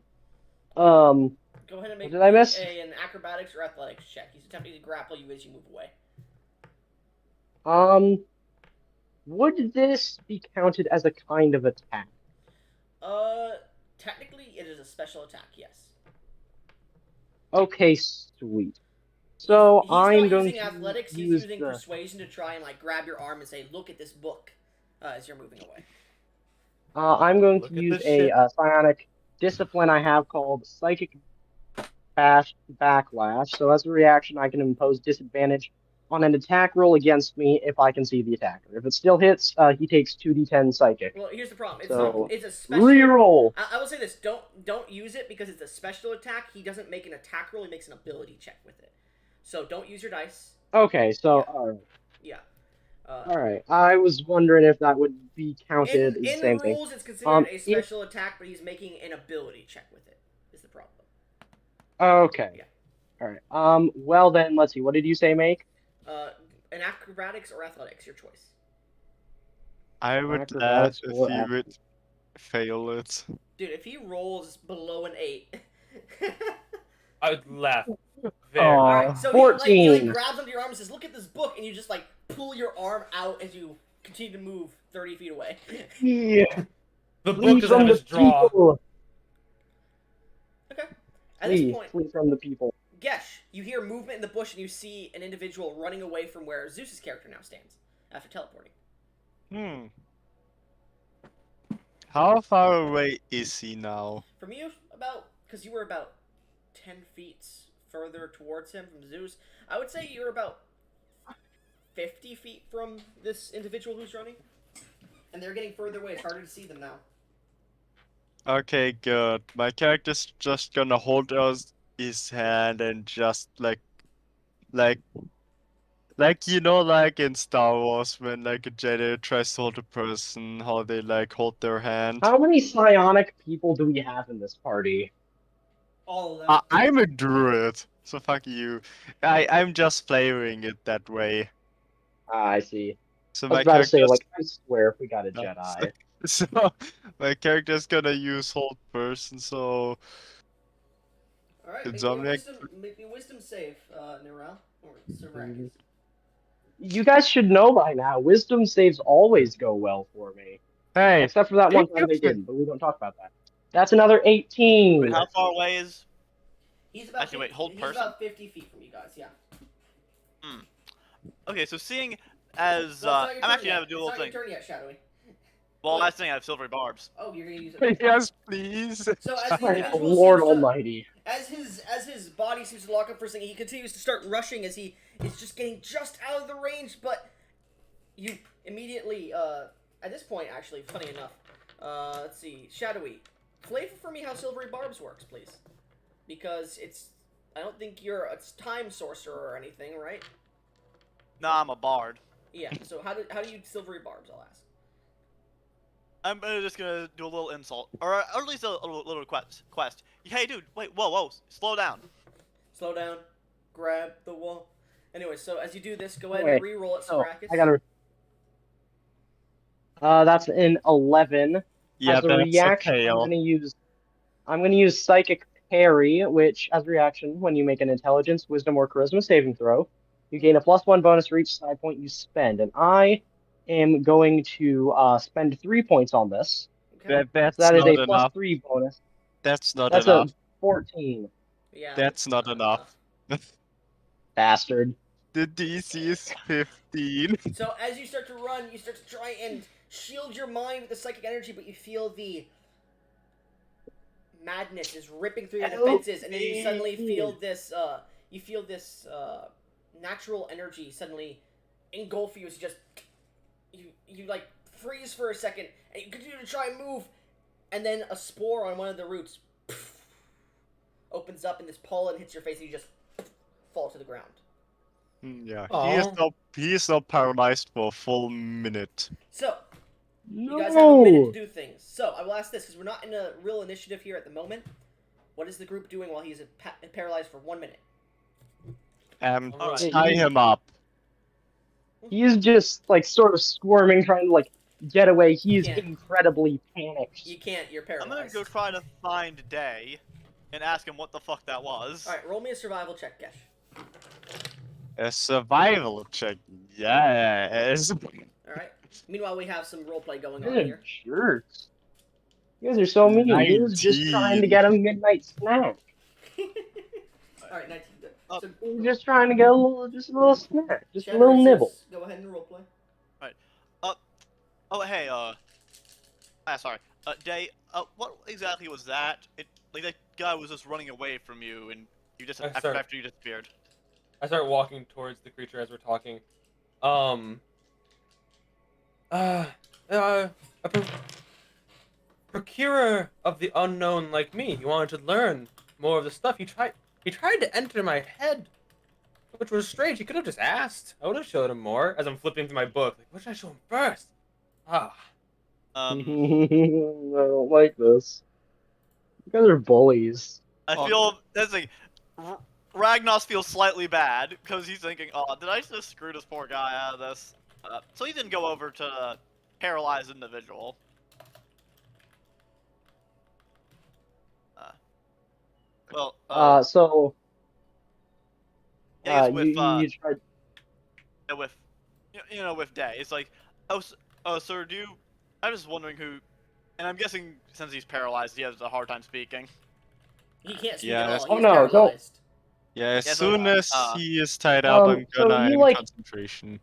Go ahead and make What did I miss? an acrobatics or athletics check. He's attempting to grapple you as you move away. Would this be counted as a kind of attack? Technically, it is a special attack. Yes. Okay, sweet. So He's I'm not going using to athletics. He's use using the. persuasion to try and like grab your arm and say, "Look at this book," as you're moving away. I'm going Look to at use this a shit. psionic discipline I have called Psychic Backlash. So as a reaction, I can impose disadvantage on an attack roll against me if I can see the attacker. If it still hits, he takes 2d10 psychic. Well, here's the problem. It's So not. It's a special. reroll. I will say this: don't use it because it's a special attack. He doesn't make an attack roll; he makes an ability check with it. So don't use your dice. Okay, so Yeah. all right. Yeah. All right. I was wondering if that would be counted as the In same thing. rules, it's considered a if- special attack, but he's making an ability check with it. Is the problem? Okay. Yeah. All right. Well then, let's see. What did you say, make? An acrobatics or athletics, your choice. I would laugh Acrobatics if or you would fail it. Dude, if he rolls below an 8. I would laugh. Very. Aw. Alright, so he 14. grabs onto your arm and says, "Look at this book," and you just like pull your arm out as you continue to move 30 feet away. Yeah. The book Flee doesn't from have the his draw. people. Okay. At this Flee. point, Flee from the people. Gesh, you hear movement in the bush and you see an individual running away from where Zeus's character now stands after teleporting. How far away is he now? From you, because you were about 10 feet further towards him from Zeus, I would say you're about 50 feet from this individual who's running. And they're getting further away. It's harder to see them now. Okay, good. My character's just gonna hold out his hand and just like you know, like in Star Wars when like a Jedi tries to hold a person, how they like hold their hand. How many psionic people do we have in this party? All of them. I'm a druid, so fuck you. I'm just flavoring it that way. I see. So I was my about to say, character's like, I swear if we got a No, Jedi. so my character's gonna use hold person, so Alright, Insomniac. make me a wisdom save, Nirel. Or Siracus. You guys should know by now, wisdom saves always go well for me. Hey, Except for that one if time they you- didn't, but we don't talk about that. That's another 18. Wait, how far away is? He's about Actually, wait, hold he's person? about 50 feet from you guys, yeah. Okay, so seeing as No, it's not your I'm turn actually yet. gonna do a little It's not thing. your turn yet, Shadowy. Well, I think I have silvery barbs. Oh, you're gonna use it. yes, please. So as the Oh, individual Lord seems to, Almighty. as his body seems to lock up for a second, he continues to start rushing as he is just getting just out of the range, but you immediately, at this point, actually, funny enough, let's see, Shadowy, flavor for me how Silvery Barbs works, please. Because I don't think you're a time sorcerer or anything, right? Nah, I'm a bard. Yeah, so how do you Silvery Barbs, I'll ask. I'm just gonna do a little insult, or at least a little quest. Hey, dude, wait, whoa, slow down. Slow down, grab the wall. Anyway, so as you do this, go ahead Wait, and re-roll it, Oh, Siracus. I gotta. That's an 11. Yeah, As a that's a reaction, fail. I'm gonna use Psychic Parry, which, as a reaction, when you make an Intelligence, Wisdom, or Charisma saving throw, you gain a +1 bonus for each side point you spend, and I am going to spend 3 points on this. Okay. That's So that is not a enough. +3 bonus. That's not That's enough. a 14. Yeah. That's not enough. Bastard. The DC is 15. So as you start to run, you start to try and shield your mind with the psychic energy, but you feel the madness is ripping through your Help defenses, and then you me. suddenly feel this, natural energy suddenly engulf you as you just, you like freeze for a second, and you continue to try and move, and then a spore on one of the roots opens up and this pollen hits your face and you just fall to the ground. Yeah, Aw. he is not paralyzed for a full minute. So, you guys have a minute to No. do things. So, I will ask this, because we're not in a real initiative here at the moment. What is the group doing while he's paralyzed for 1 minute? Alright. Tie him up. He's just like sort of squirming, trying to like get away. He's Can't. incredibly panicked. You can't, you're I'm paralyzed. gonna go try to find Day and ask him what the fuck that was. Alright, roll me a survival check, Gesh. A survival check. Yes. Alright. Meanwhile, we have some roleplay going on You're here. jerks. You guys are so mean. He was just trying to get a midnight snack. Alright, 19. Good. Oh. So, He was just trying to get a little snack, just a Shadow little Racers, nibble. Go ahead and roleplay. Oh, hey, sorry. Day, what exactly was that? Like, that guy was just running away from you, and you just, after you disappeared. I start walking towards the creature as we're talking. A procurer of the unknown like me. He wanted to learn more of the stuff. He tried to enter my head, which was strange. He could have just asked. I would have showed him more. As I'm flipping through my book, like, what should I show him first? I don't like this. You guys are bullies. I feel, that's like, Ragnos feels slightly bad, because he's thinking, oh, did I just screw this poor guy out of this? So he didn't go over to the paralyzed individual. So I guess with, you tried. with, with Day, it's like, oh, sir, I'm just wondering who, and I'm guessing since he's paralyzed, he has a hard time speaking. He can't speak Yeah, at all. Oh, He's no, don't- paralyzed. Yeah, as Yeah, so, soon as he is tied up, I'm so gonna he, end like- concentration.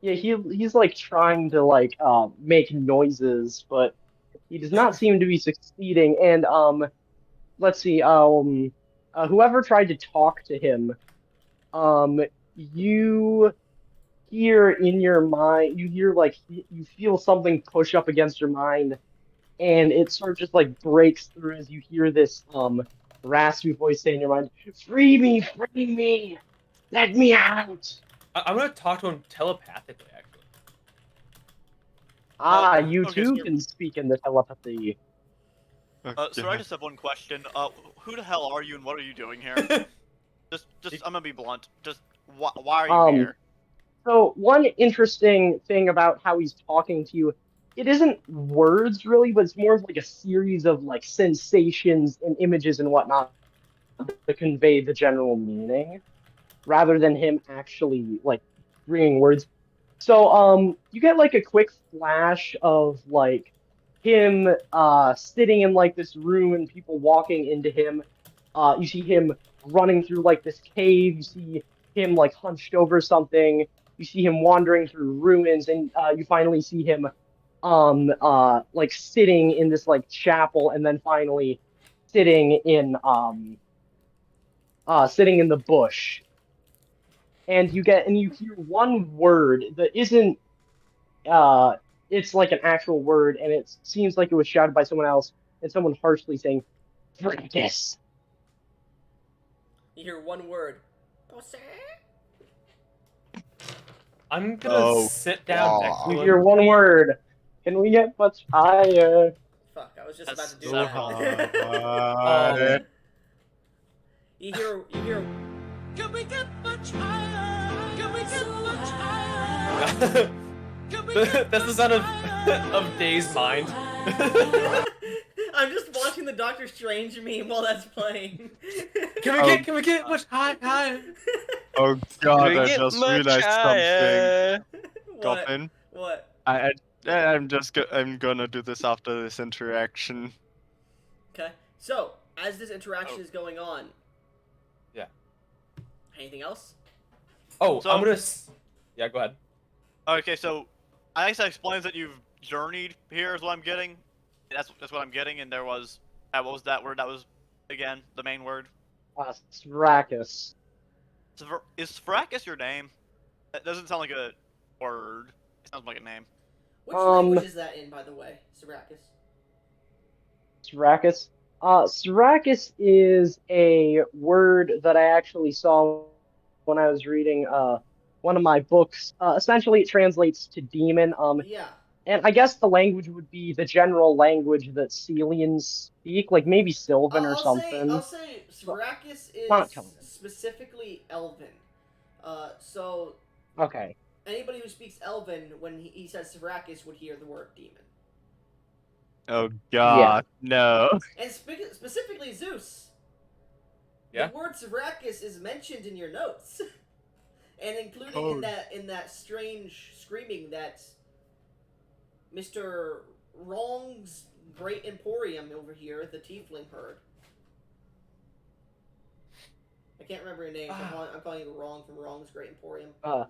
Yeah, he's like trying to like make noises, but he does not seem to be succeeding. And let's see, whoever tried to talk to him, you hear in your mind, you hear like you feel something push up against your mind, and it sort of just like breaks through as you hear this raspy voice say in your mind, free me, let me out. I'm gonna talk to him telepathically, actually. You okay, too sir. can speak in the telepathy. So I just have one question. Who the hell are you and what are you doing here? just, I'm gonna be blunt. Just, why are you here? So one interesting thing about how he's talking to you, it isn't words really, but it's more of like a series of like sensations and images and whatnot that convey the general meaning, rather than him actually like bringing words. So you get like a quick flash of like him sitting in like this room and people walking into him. You see him running through like this cave. You see him like hunched over something. You see him wandering through ruins, and you finally see him like sitting in this like chapel, and then finally sitting in the bush. And you hear one word that isn't it's like an actual word, and it seems like it was shouted by someone else, and someone harshly saying, "Frigus." You hear one word. Pussy. I'm gonna sit down next to You him. hear one word. Can we get much higher? Fuck, I was just That's about to do so that. Um, You hear. Can we get much higher? Can we get much higher? That's the sound of Day's mind. I'm just watching the Doctor Strange meme while that's playing. Can we get much higher? Oh god, We I get just much realized something. higher. What? Goblin. What? I'm gonna do this after this interaction. Okay. So, as this interaction is going on. Yeah. Anything else? Oh, So- I'm gonna. Yeah, go ahead. Okay, so I guess that explains that you've journeyed here is what I'm getting. That's what I'm getting, and there was what was that word? That was again the main word. Svracus. Is Sfracus your name? That doesn't sound like a word. It sounds like a name. Which language is that in, by the way, Syracuse? Svracus. Syrakis is a word that I actually saw when I was reading one of my books. Essentially, it translates to demon. Yeah. And I guess the language would be the general language that Celians speak, like maybe Sylvan or I'll something. say But Syrakis not is Conan. specifically Elven. So Okay. anybody who speaks Elven, when he says Syrakis, would hear the word demon. Oh Yeah. god, no. And specifically Zeus. Yeah. The word Syrakis is mentioned in your notes, and including Oh. in that strange screaming that Mr. Wrong's Great Emporium over here, the Tiefling heard. I can't remember your name. I'm calling you Wrong from Wrong's Great Emporium. I'm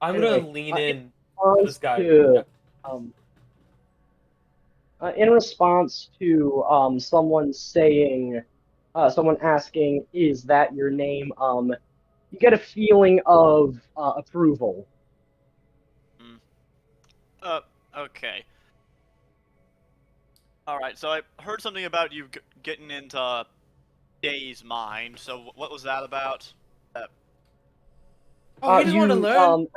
Anyway, gonna lean in in to response this guy. to Yeah. in response to someone asking, "Is that your name?" You get a feeling of approval. Okay. Alright, so I heard something about you getting into Day's mind, so what was that about? Oh, he just wanted to learn.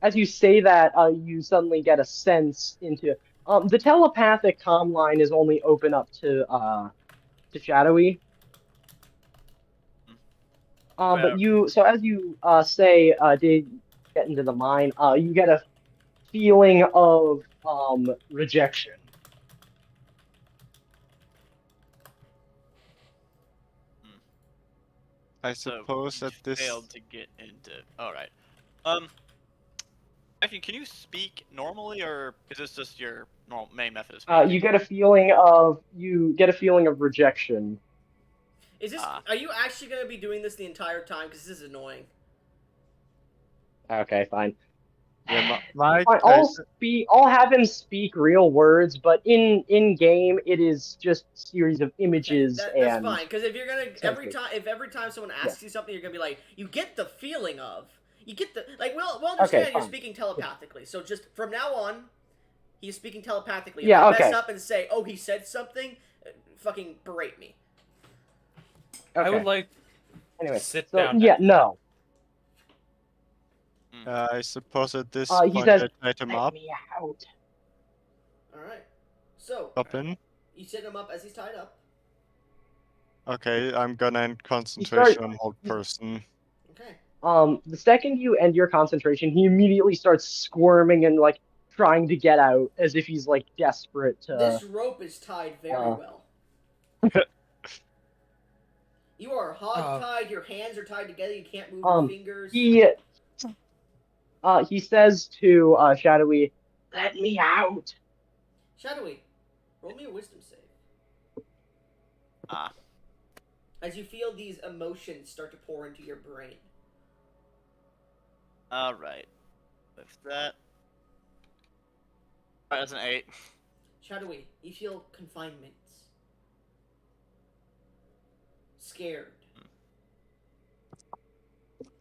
As you say that, you suddenly get a sense into the telepathic comm line is only open up to Shadowy. Well, So as you say, did get into the mine, you get a feeling of rejection. I so suppose you that this. failed to get into... Alright. Actually, can you speak normally, or is this just your normal main method of speaking? You get a feeling of rejection. Is this? Are you actually going to be doing this the entire time? Because this is annoying. Okay, fine. Yeah, my Fine, I'll have him speak real words, but in game it is just a series of Okay, images that's and fine. Because if you're gonna sensation. every time someone Yeah. asks you something, you're gonna be like, you get the feeling of, you get the like. We'll Okay, understand you're fine. speaking telepathically. So just from now on, he's speaking telepathically. If Yeah, I okay. mess up and say, oh, he said something, fucking berate me. I would Okay. like Anyway, to sit so down. yeah, no. I suppose at this He point says, I tied him "Let up. me out." All right. So Up in. you set him up as he's tied up. Okay, I'm gonna end concentration start- on hold person. Okay. The second you end your concentration, he immediately starts squirming and like trying to get out, as if he's like desperate to. This rope is tied very well. You are hog-tied. Your hands are tied together. You can't move your fingers. He says to Shadowy, "Let me out." Shadowy, roll me a wisdom save. Ah. As you feel these emotions start to pour into your brain. Alright. With that... Alright, that's an 8. Shadowy, you feel confinement. Scared.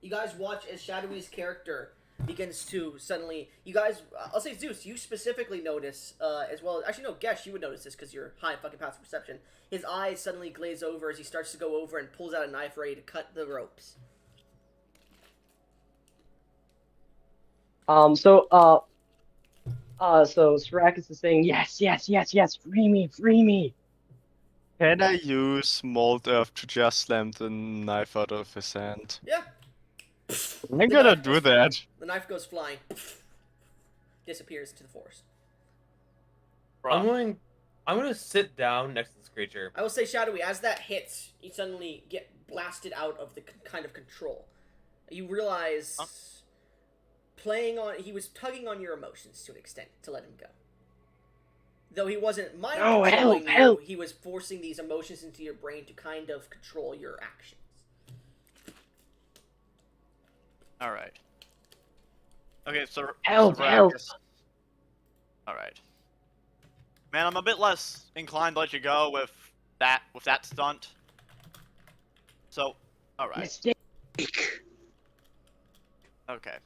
You guys watch as Shadowy's character begins to suddenly... You guys... I'll say Zeus, you specifically notice, as well... Actually, no, Gesh, you would notice this because you're high fucking passive perception. His eyes suddenly glaze over as he starts to go over and pulls out a knife ready to cut the ropes. So Syrakis is saying, "Yes, yes, yes, yes, free me, free me." Can I use Mold Earth to just slam the knife out of his hand? Yeah. I'm gonna do that. The knife goes flying. Disappears into the forest. I'm gonna sit down next to this creature. I will say, Shadowy, as that hits, you suddenly get blasted out of the kind of control. You realize he was tugging on your emotions to an extent to let him go. Though he wasn't mind controlling you, he was forcing these emotions into your brain to kind of control your actions. Alright. Okay, so... Help! Alright. Man, I'm a bit less inclined to let you go with that stunt. So, alright. Mistake. Okay.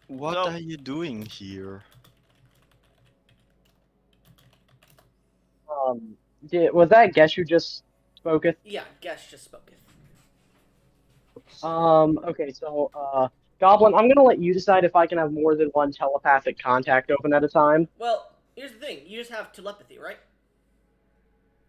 What So- are you doing here? Was that Guess who just spoketh? Yeah, Gesh just spoke it. Okay, so, Goblin, I'm gonna let you decide if I can have more than one telepathic contact open at a time. Well, here's the thing. You just have telepathy, right?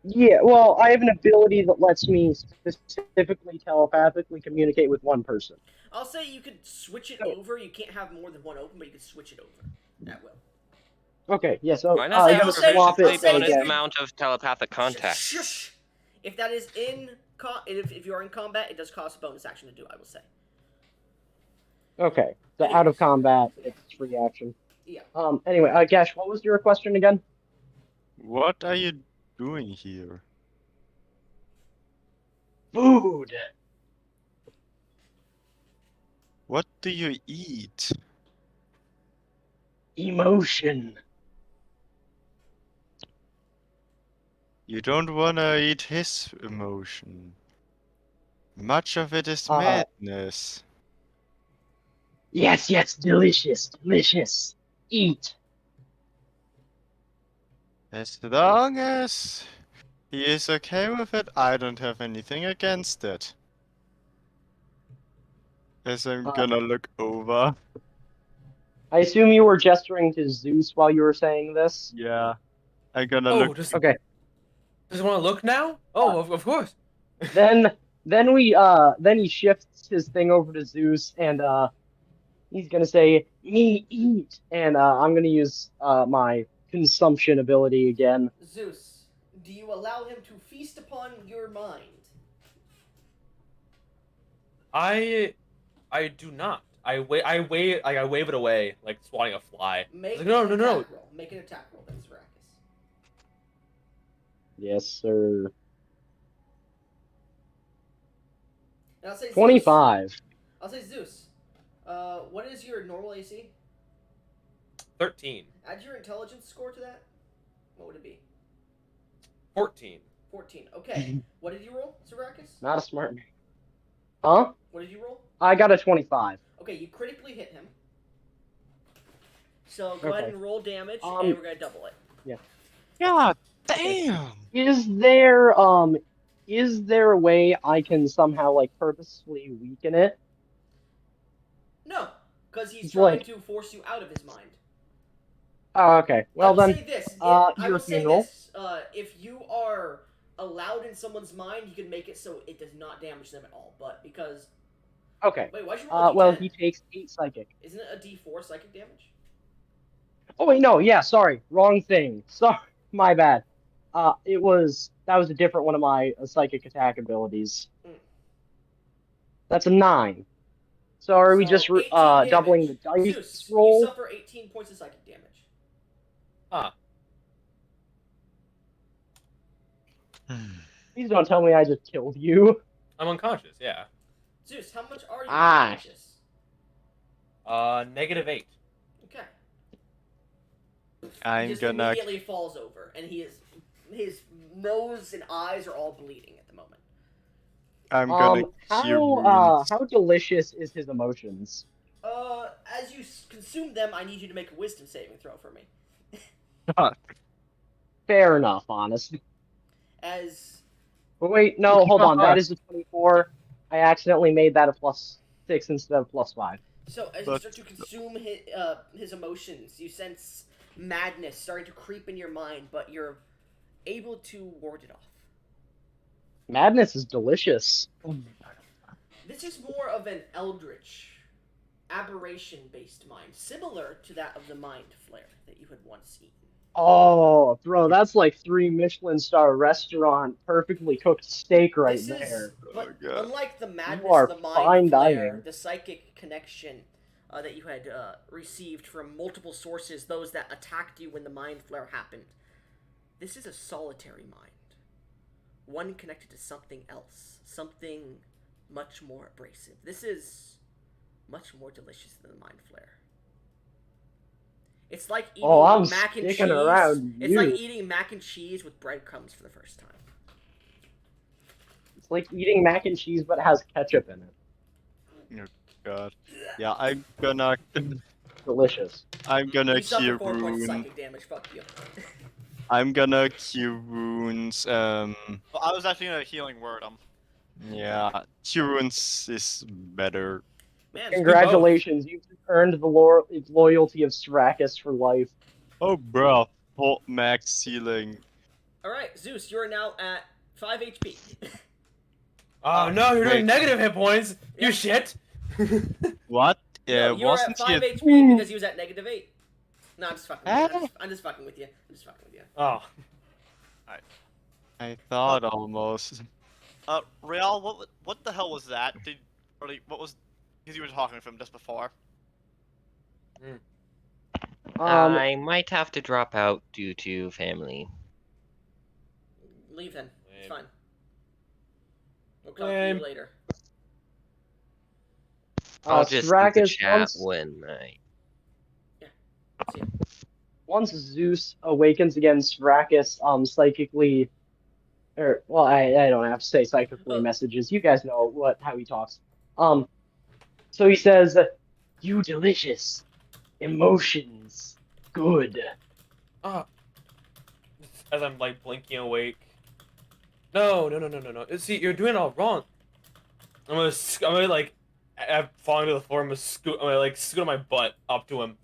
Yeah, well, I have an ability that lets me specifically telepathically communicate with one person. I'll say you could switch it Okay. over. You can't have more than one open, but you could switch it over. At will. Okay, yeah, so, Why I'm not say- have gonna I'll say- swap proficiency it say bonus if again. you- amount of telepathic contact? Shush. If that is in if you are in combat, it does cost a bonus action to do. I will say. Okay, so Anyways. out of combat, it's free action. Yeah. Anyway, Gash, what was your question again? What are you doing here? Food! What do you eat? Emotion. You don't wanna eat his emotion. Much of it is Uh, madness. Yes, delicious, delicious. Eat. As long as he is okay with it, I don't have anything against it. As I'm gonna look over. I assume you were gesturing to Zeus while you were saying this? Yeah. I'm gonna Oh, look. does Okay. he want to look now? Oh, of course. Then he shifts his thing over to Zeus and he's gonna say, "Me eat," and I'm gonna use my consumption ability again. Zeus, do you allow him to feast upon your mind? I do not. I wave it away like swatting a fly. Make Like, no. an attack roll. Make an attack roll, then, Zarakis. Yes, sir. And I'll say 25. Zeus. I'll say Zeus. What is your normal AC? 13. Add your intelligence score to that. What would it be? 14. 14. Okay. What did you roll, Zarakis? Not a smart man. Huh? What did you roll? I got a 25. Okay, you critically hit him. So go ahead and roll damage, and we're gonna double it. God damn! Is there a way I can somehow like purposefully weaken it? No, because he's It's trying like- to force you out of his mind. Oh, okay. Well I will then, say this. I I will say funeral. this. If you are allowed in someone's mind, you can make it so it does not damage them at all. But because okay. wait, why'd you roll a D10? Well, he takes 8 psychic. Isn't it a D4 psychic damage? Oh wait, no, yeah, sorry, wrong thing. Sorry, my bad. That was a different one of my psychic attack abilities. Mm. That's a 9. So are we So, just 18 doubling the damage. dice Zeus, roll? you suffer 18 points of psychic damage. Ah. Please don't tell me I just killed you. I'm unconscious. Yeah. Zeus, how much are you Ah. unconscious? -8. Okay. He I'm just gonna. immediately falls over, and his nose and eyes are all bleeding at the moment. I'm gonna cure wounds. How delicious is his emotions? As you consume them, I need you to make a wisdom saving throw for me. Fair enough, honestly. As But wait, no, hold on. That is a 24. I accidentally made that a +6 instead of +5. so, as you start to consume his emotions, you sense madness starting to creep in your mind, but you're able to ward it off. Madness is delicious. This is more of an eldritch, aberration-based mind, similar to that of the mind flare that you had once eaten. Oh, bro, that's like 3 Michelin star restaurant perfectly cooked steak right This there. but God. unlike the madness You are of the fine mind flare, dining. the psychic connection that you had received from multiple sources, those that attacked you when the mind flare happened, this is a solitary mind. One connected to something else, something much more abrasive. This is much more delicious than the mind flare. It's like eating I'm mac and cheese. sticking around It's like you. eating mac and cheese with breadcrumbs for the first time. It's like eating mac and cheese, but it has ketchup in it. God. Yeah, I'm gonna. Delicious. I'm gonna You suffer cure 4 points of wound. psychic damage. Fuck you. I'm gonna cure wounds. Well, I was actually gonna healing word him. Yeah, cure wounds is better. Man, Congratulations, you've earned the loyalty of Strakis for life. Oh, bro, full max ceiling. all right, Zeus, you are now at 5 HP. Oh no, you're doing Wait. negative hit points. Yeah. You shit. What? No, you're at Wasn't 5 he? HP because he was at -8. No, I'm just fucking with you. Ah. I'm just fucking with you. I'm just fucking with you. Oh. I thought almost. Real, what the hell was that? What was? Because you were talking to him just before. I might have to drop out due to family. Leave then. It's Lame. fine. We'll come to Lame. you later. I'll just leave the Strakis, chat when I. See ya. once Zeus awakens again, Strakis psychically, or well, I don't have to say psychically messages. You guys know how he talks. So he says, "You delicious emotions, good." Oh. As I'm like blinking awake. No. See, you're doing it all wrong. I'm gonna like, I'm falling to the floor. I'm gonna like scoot my butt up to him.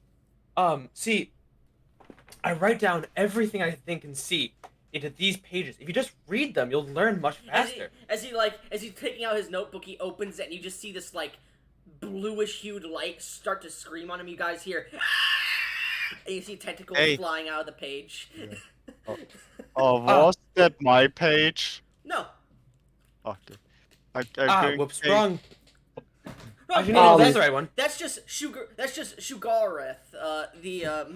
See, I write down everything I think and see into these pages. If you just read them, you'll learn much faster. As he's taking out his notebook, he opens it and you just see this like bluish hued light start to scream on him. You guys hear, and you see tentacles flying out of the page. Oh, was that my page? No. Okay. I'm Whoops, going- wrong. No, Actually, no, that's the right one. That's just Sugar. That's just Shugareth, the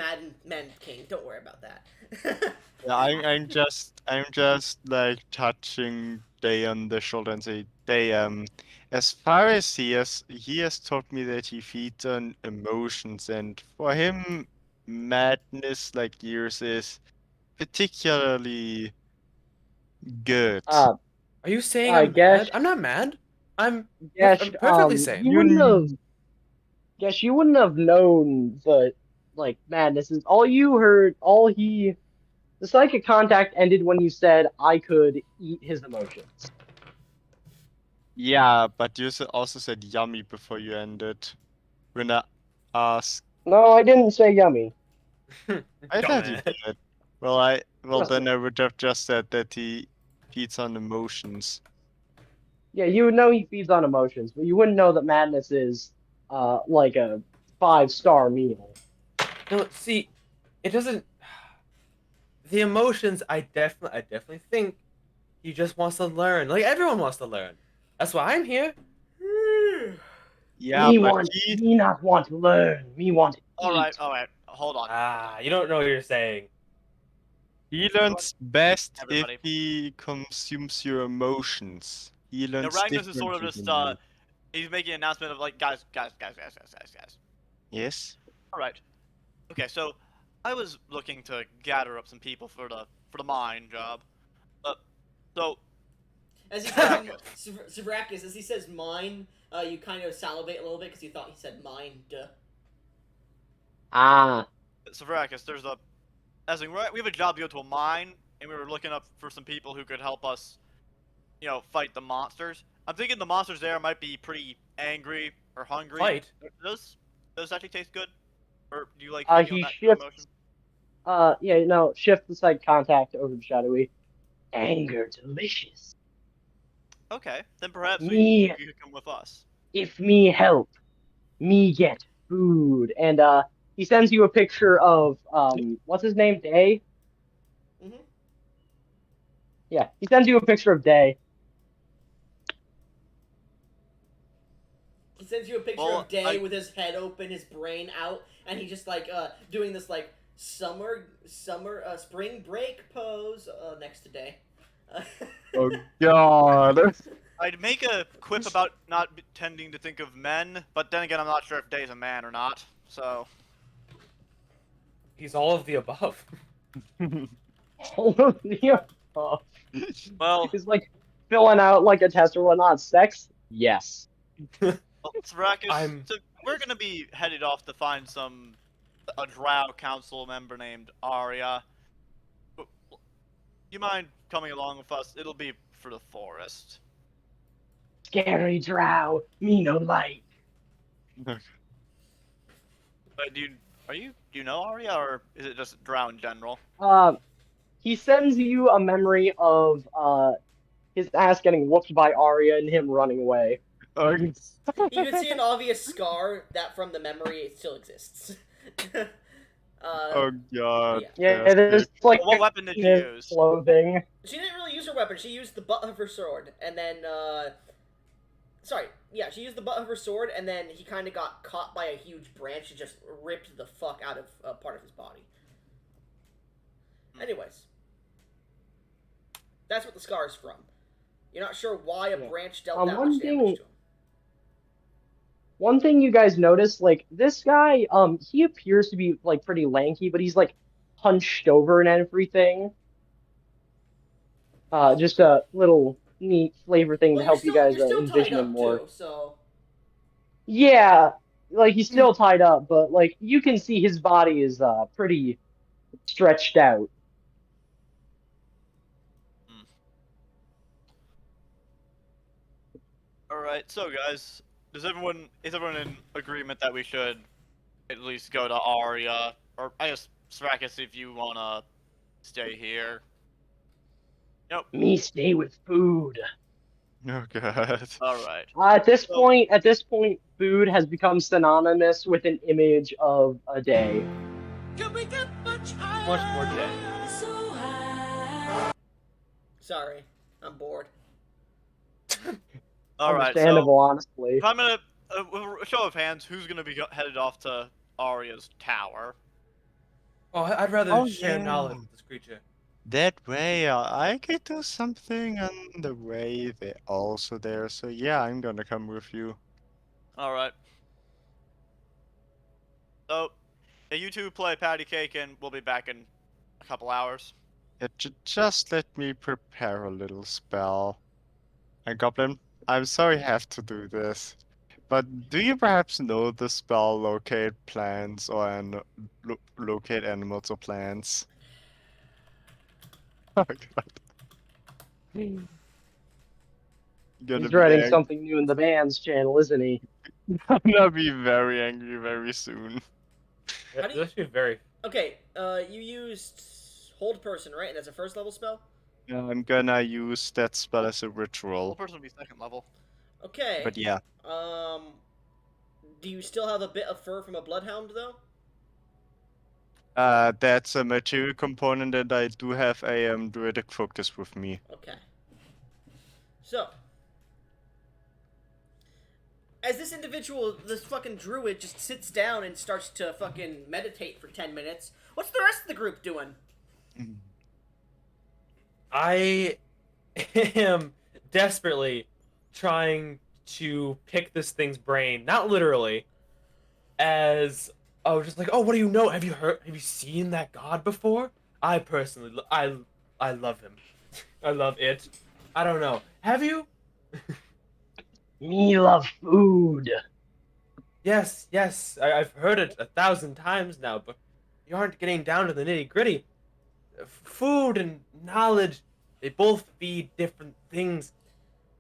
Man King. Don't worry about that. Yeah, I'm just like touching Day on the shoulder and say, Day, as far as he has told me that he feeds on emotions, and for him, madness like yours is particularly good. Are you saying I I'm guess- mad? I'm not mad. I'm Guess, perfectly sane. you wouldn't have. Guess you wouldn't have known the like madness is all you heard. The psychic contact ended when you said I could eat his emotions. Yeah, but you also said yummy before you ended. When I asked, No, I didn't say yummy. I thought you Dumbass. did. Well, Trust then me. I would have just said that he feeds on emotions. Yeah, you would know he feeds on emotions, but you wouldn't know that madness is like a 5-star meal. No, see, it doesn't. The emotions, I definitely think he just wants to learn. Like everyone wants to learn. That's why I'm here. Yeah, me but not want to learn. Me want to eat. All right, hold on. You don't know what you're saying. he learns best Everybody. if he consumes your emotions. He learns Ragnus is sort of differently just than you. he's making an announcement of like guys. Yes. All right. Okay, so I was looking to gather up some people for the mine job. So As he says, Savrakis, as he says mine, you kind of salivate a little bit because you thought he said mine. Duh. Savrakis, we have a job to go to a mine, and we were looking up for some people who could help us, fight the monsters. I'm thinking the monsters there might be pretty angry or hungry. Fight? Does it actually taste good? Or do you like He feeling that shifts. emotion? Shift the side contact over to Shadowy. Anger delicious. Okay, then perhaps Me- you could come with us. If me help, me get food. And he sends you a picture of what's his name? Day? Mhm. Yeah, he sends you a picture of Day. He sends you a picture of Day with his head open, his brain out, and he's just like doing this like spring break pose next to Day. Oh God. I'd make a quip about not tending to think of men, but then again, I'm not sure if Day's a man or not. So He's all of the above. Yeah. well, He's like filling out like a test or whatnot. Sex? Yes. Thrakus, so we're gonna be headed off to find a drow council member named Arya. You mind coming along with us? It'll be for the forest. Scary drow, me no like. But do you know Arya, or is it just drow in general? He sends you a memory of his ass getting whooped by Arya and him running away. You can see an obvious scar that from the memory it still exists. Oh god. yeah. Yeah, there's like What weapon did in you his use? clothing. She didn't really use her weapon. She used the butt of her sword, and then she used the butt of her sword, and then he kind of got caught by a huge branch and just ripped the fuck out of part of his body. Anyways, that's what the scar is from. You're not sure why a branch dealt that much damage to him. One thing you guys notice, like, this guy, he appears to be, like, pretty lanky, but he's, like, hunched over and everything. Just a little neat flavor thing to help you guys envision him more. Too, so... Yeah, like, he's still tied up, but, like, you can see his body is, pretty stretched out. Alright, so guys, is everyone in agreement that we should at least go to Arya? Or I guess Srakis, if you wanna stay here. Nope. Me stay with food. Oh god. Alright. At this point, food has become synonymous with an image of a day. Can we get much Much more day. Sorry, I'm bored. Alright, Understandable, so honestly. if I'm gonna a show of hands, who's gonna be headed off to Arya's tower? Oh, I'd rather Oh, share yeah. knowledge with this creature. That way, I could do something on the way they're also there, so yeah, I'm gonna come with you. Alright. So, yeah, you two play patty cake and we'll be back in a couple hours. Yeah, just let me prepare a little spell. And Goblin, I'm sorry I have to do this, but do you perhaps know the spell locate plants or locate animals or plants? Oh god. He's writing something new in the band's channel, isn't he? I'm gonna be very angry very soon. How do you- That's actually very. Okay, you used Hold Person, right? And that's a first level spell? Yeah, I'm gonna use that spell as a Whole ritual. person will be second level. Okay. But yeah. Do you still have a bit of fur from a bloodhound, though? That's a material component, and I do have a druidic focus with me. Okay. So, as this individual, this fucking druid, just sits down and starts to fucking meditate for 10 minutes, what's the rest of the group doing? I am desperately trying to pick this thing's brain, not literally, as just like, oh, what do you know? Have you seen that god before? I personally, I love him. I love it. I don't know. Have you? Me love food. Yes, I've heard it 1,000 times now, but you aren't getting down to the nitty gritty. Food and knowledge, they both feed different things,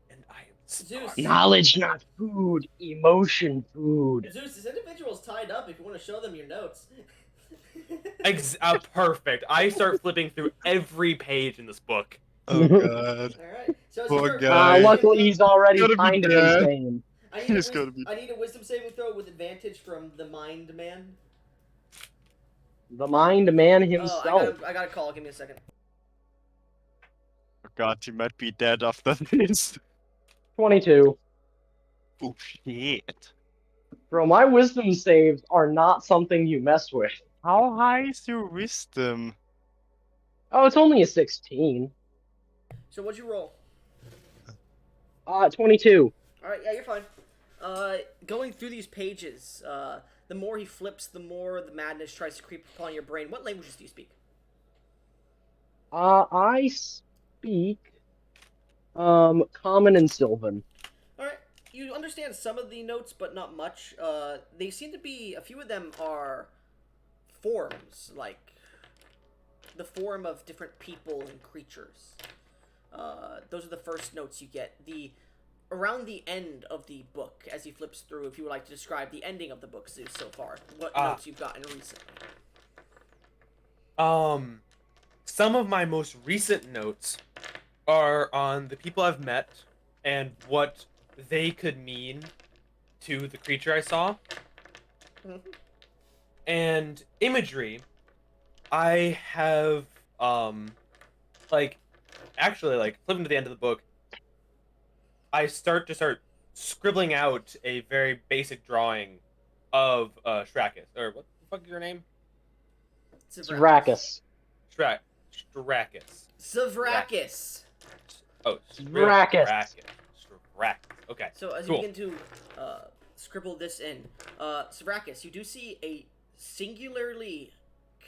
and I am starving. Zeus. Knowledge, not food. Emotion, food. Zeus, this individual's tied up if you want to show them your notes. Perfect. I start flipping through every page in this book. Oh god. Alright, so as Poor you start guy. Luckily, he's already Gotta be kind of dead. insane. He's gotta be. I need a wisdom saving throw with advantage from the Mind Man. The mind man Oh, himself. I gotta call. Give me a second. Oh god, he might be dead after this. 22. Oh shit. Bro, my wisdom saves are not something you mess with. How high is your wisdom? Oh, it's only a 16. So what'd you roll? 22. Alright, yeah, you're fine. Going through these pages, the more he flips, the more the madness tries to creep upon your brain. What languages do you speak? I speak, Common and Sylvan. Alright, you understand some of the notes, but not much. They seem to be, a few of them are forms, like the form of different people and creatures. Those are the first notes you get. Around the end of the book, as he flips through, if you would like to describe the ending of the book, Zeus, so far, what notes you've gotten recently. Some of my most recent notes are on the people I've met and what they could mean to the creature I saw. Mm-hmm. And imagery, I have, actually, flipping to the end of the book, I start scribbling out a very basic drawing of Shrackus. Or what the fuck is your name? Zvrakus. Shrackus. Zavrakis. Oh, Zvrakus. Shrackus. Okay. So as cool. you begin to scribble this in, Zavrakis, you do see a singularly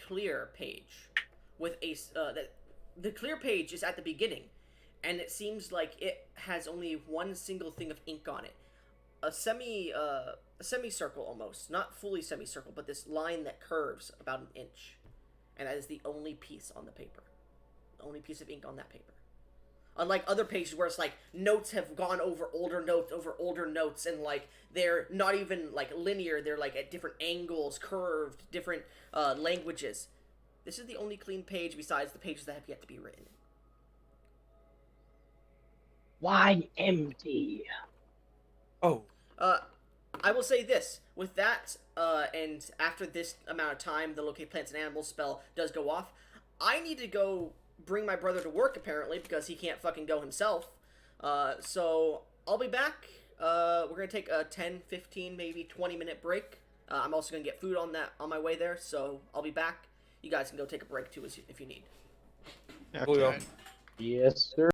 clear page with a the clear page is at the beginning, and it seems like it has only one single thing of ink on it, a semicircle almost, not fully semicircle, but this line that curves about an inch, and that is the only piece on the paper, the only piece of ink on that paper. Unlike other pages where it's like notes have gone over older notes, and like they're not even like linear, they're like at different angles, curved, different languages. This is the only clean page besides the pages that have yet to be written. Why empty? Oh. I will say this. With that, and after this amount of time, the locate plants and animals spell does go off, I need to go bring my brother to work, apparently, because he can't fucking go himself. So I'll be back. We're going to take a 10, 15, maybe 20-minute break. I'm also going to get food on my way there, so I'll be back. You guys can go take a break, too, if you need. Okay. Yes, sir.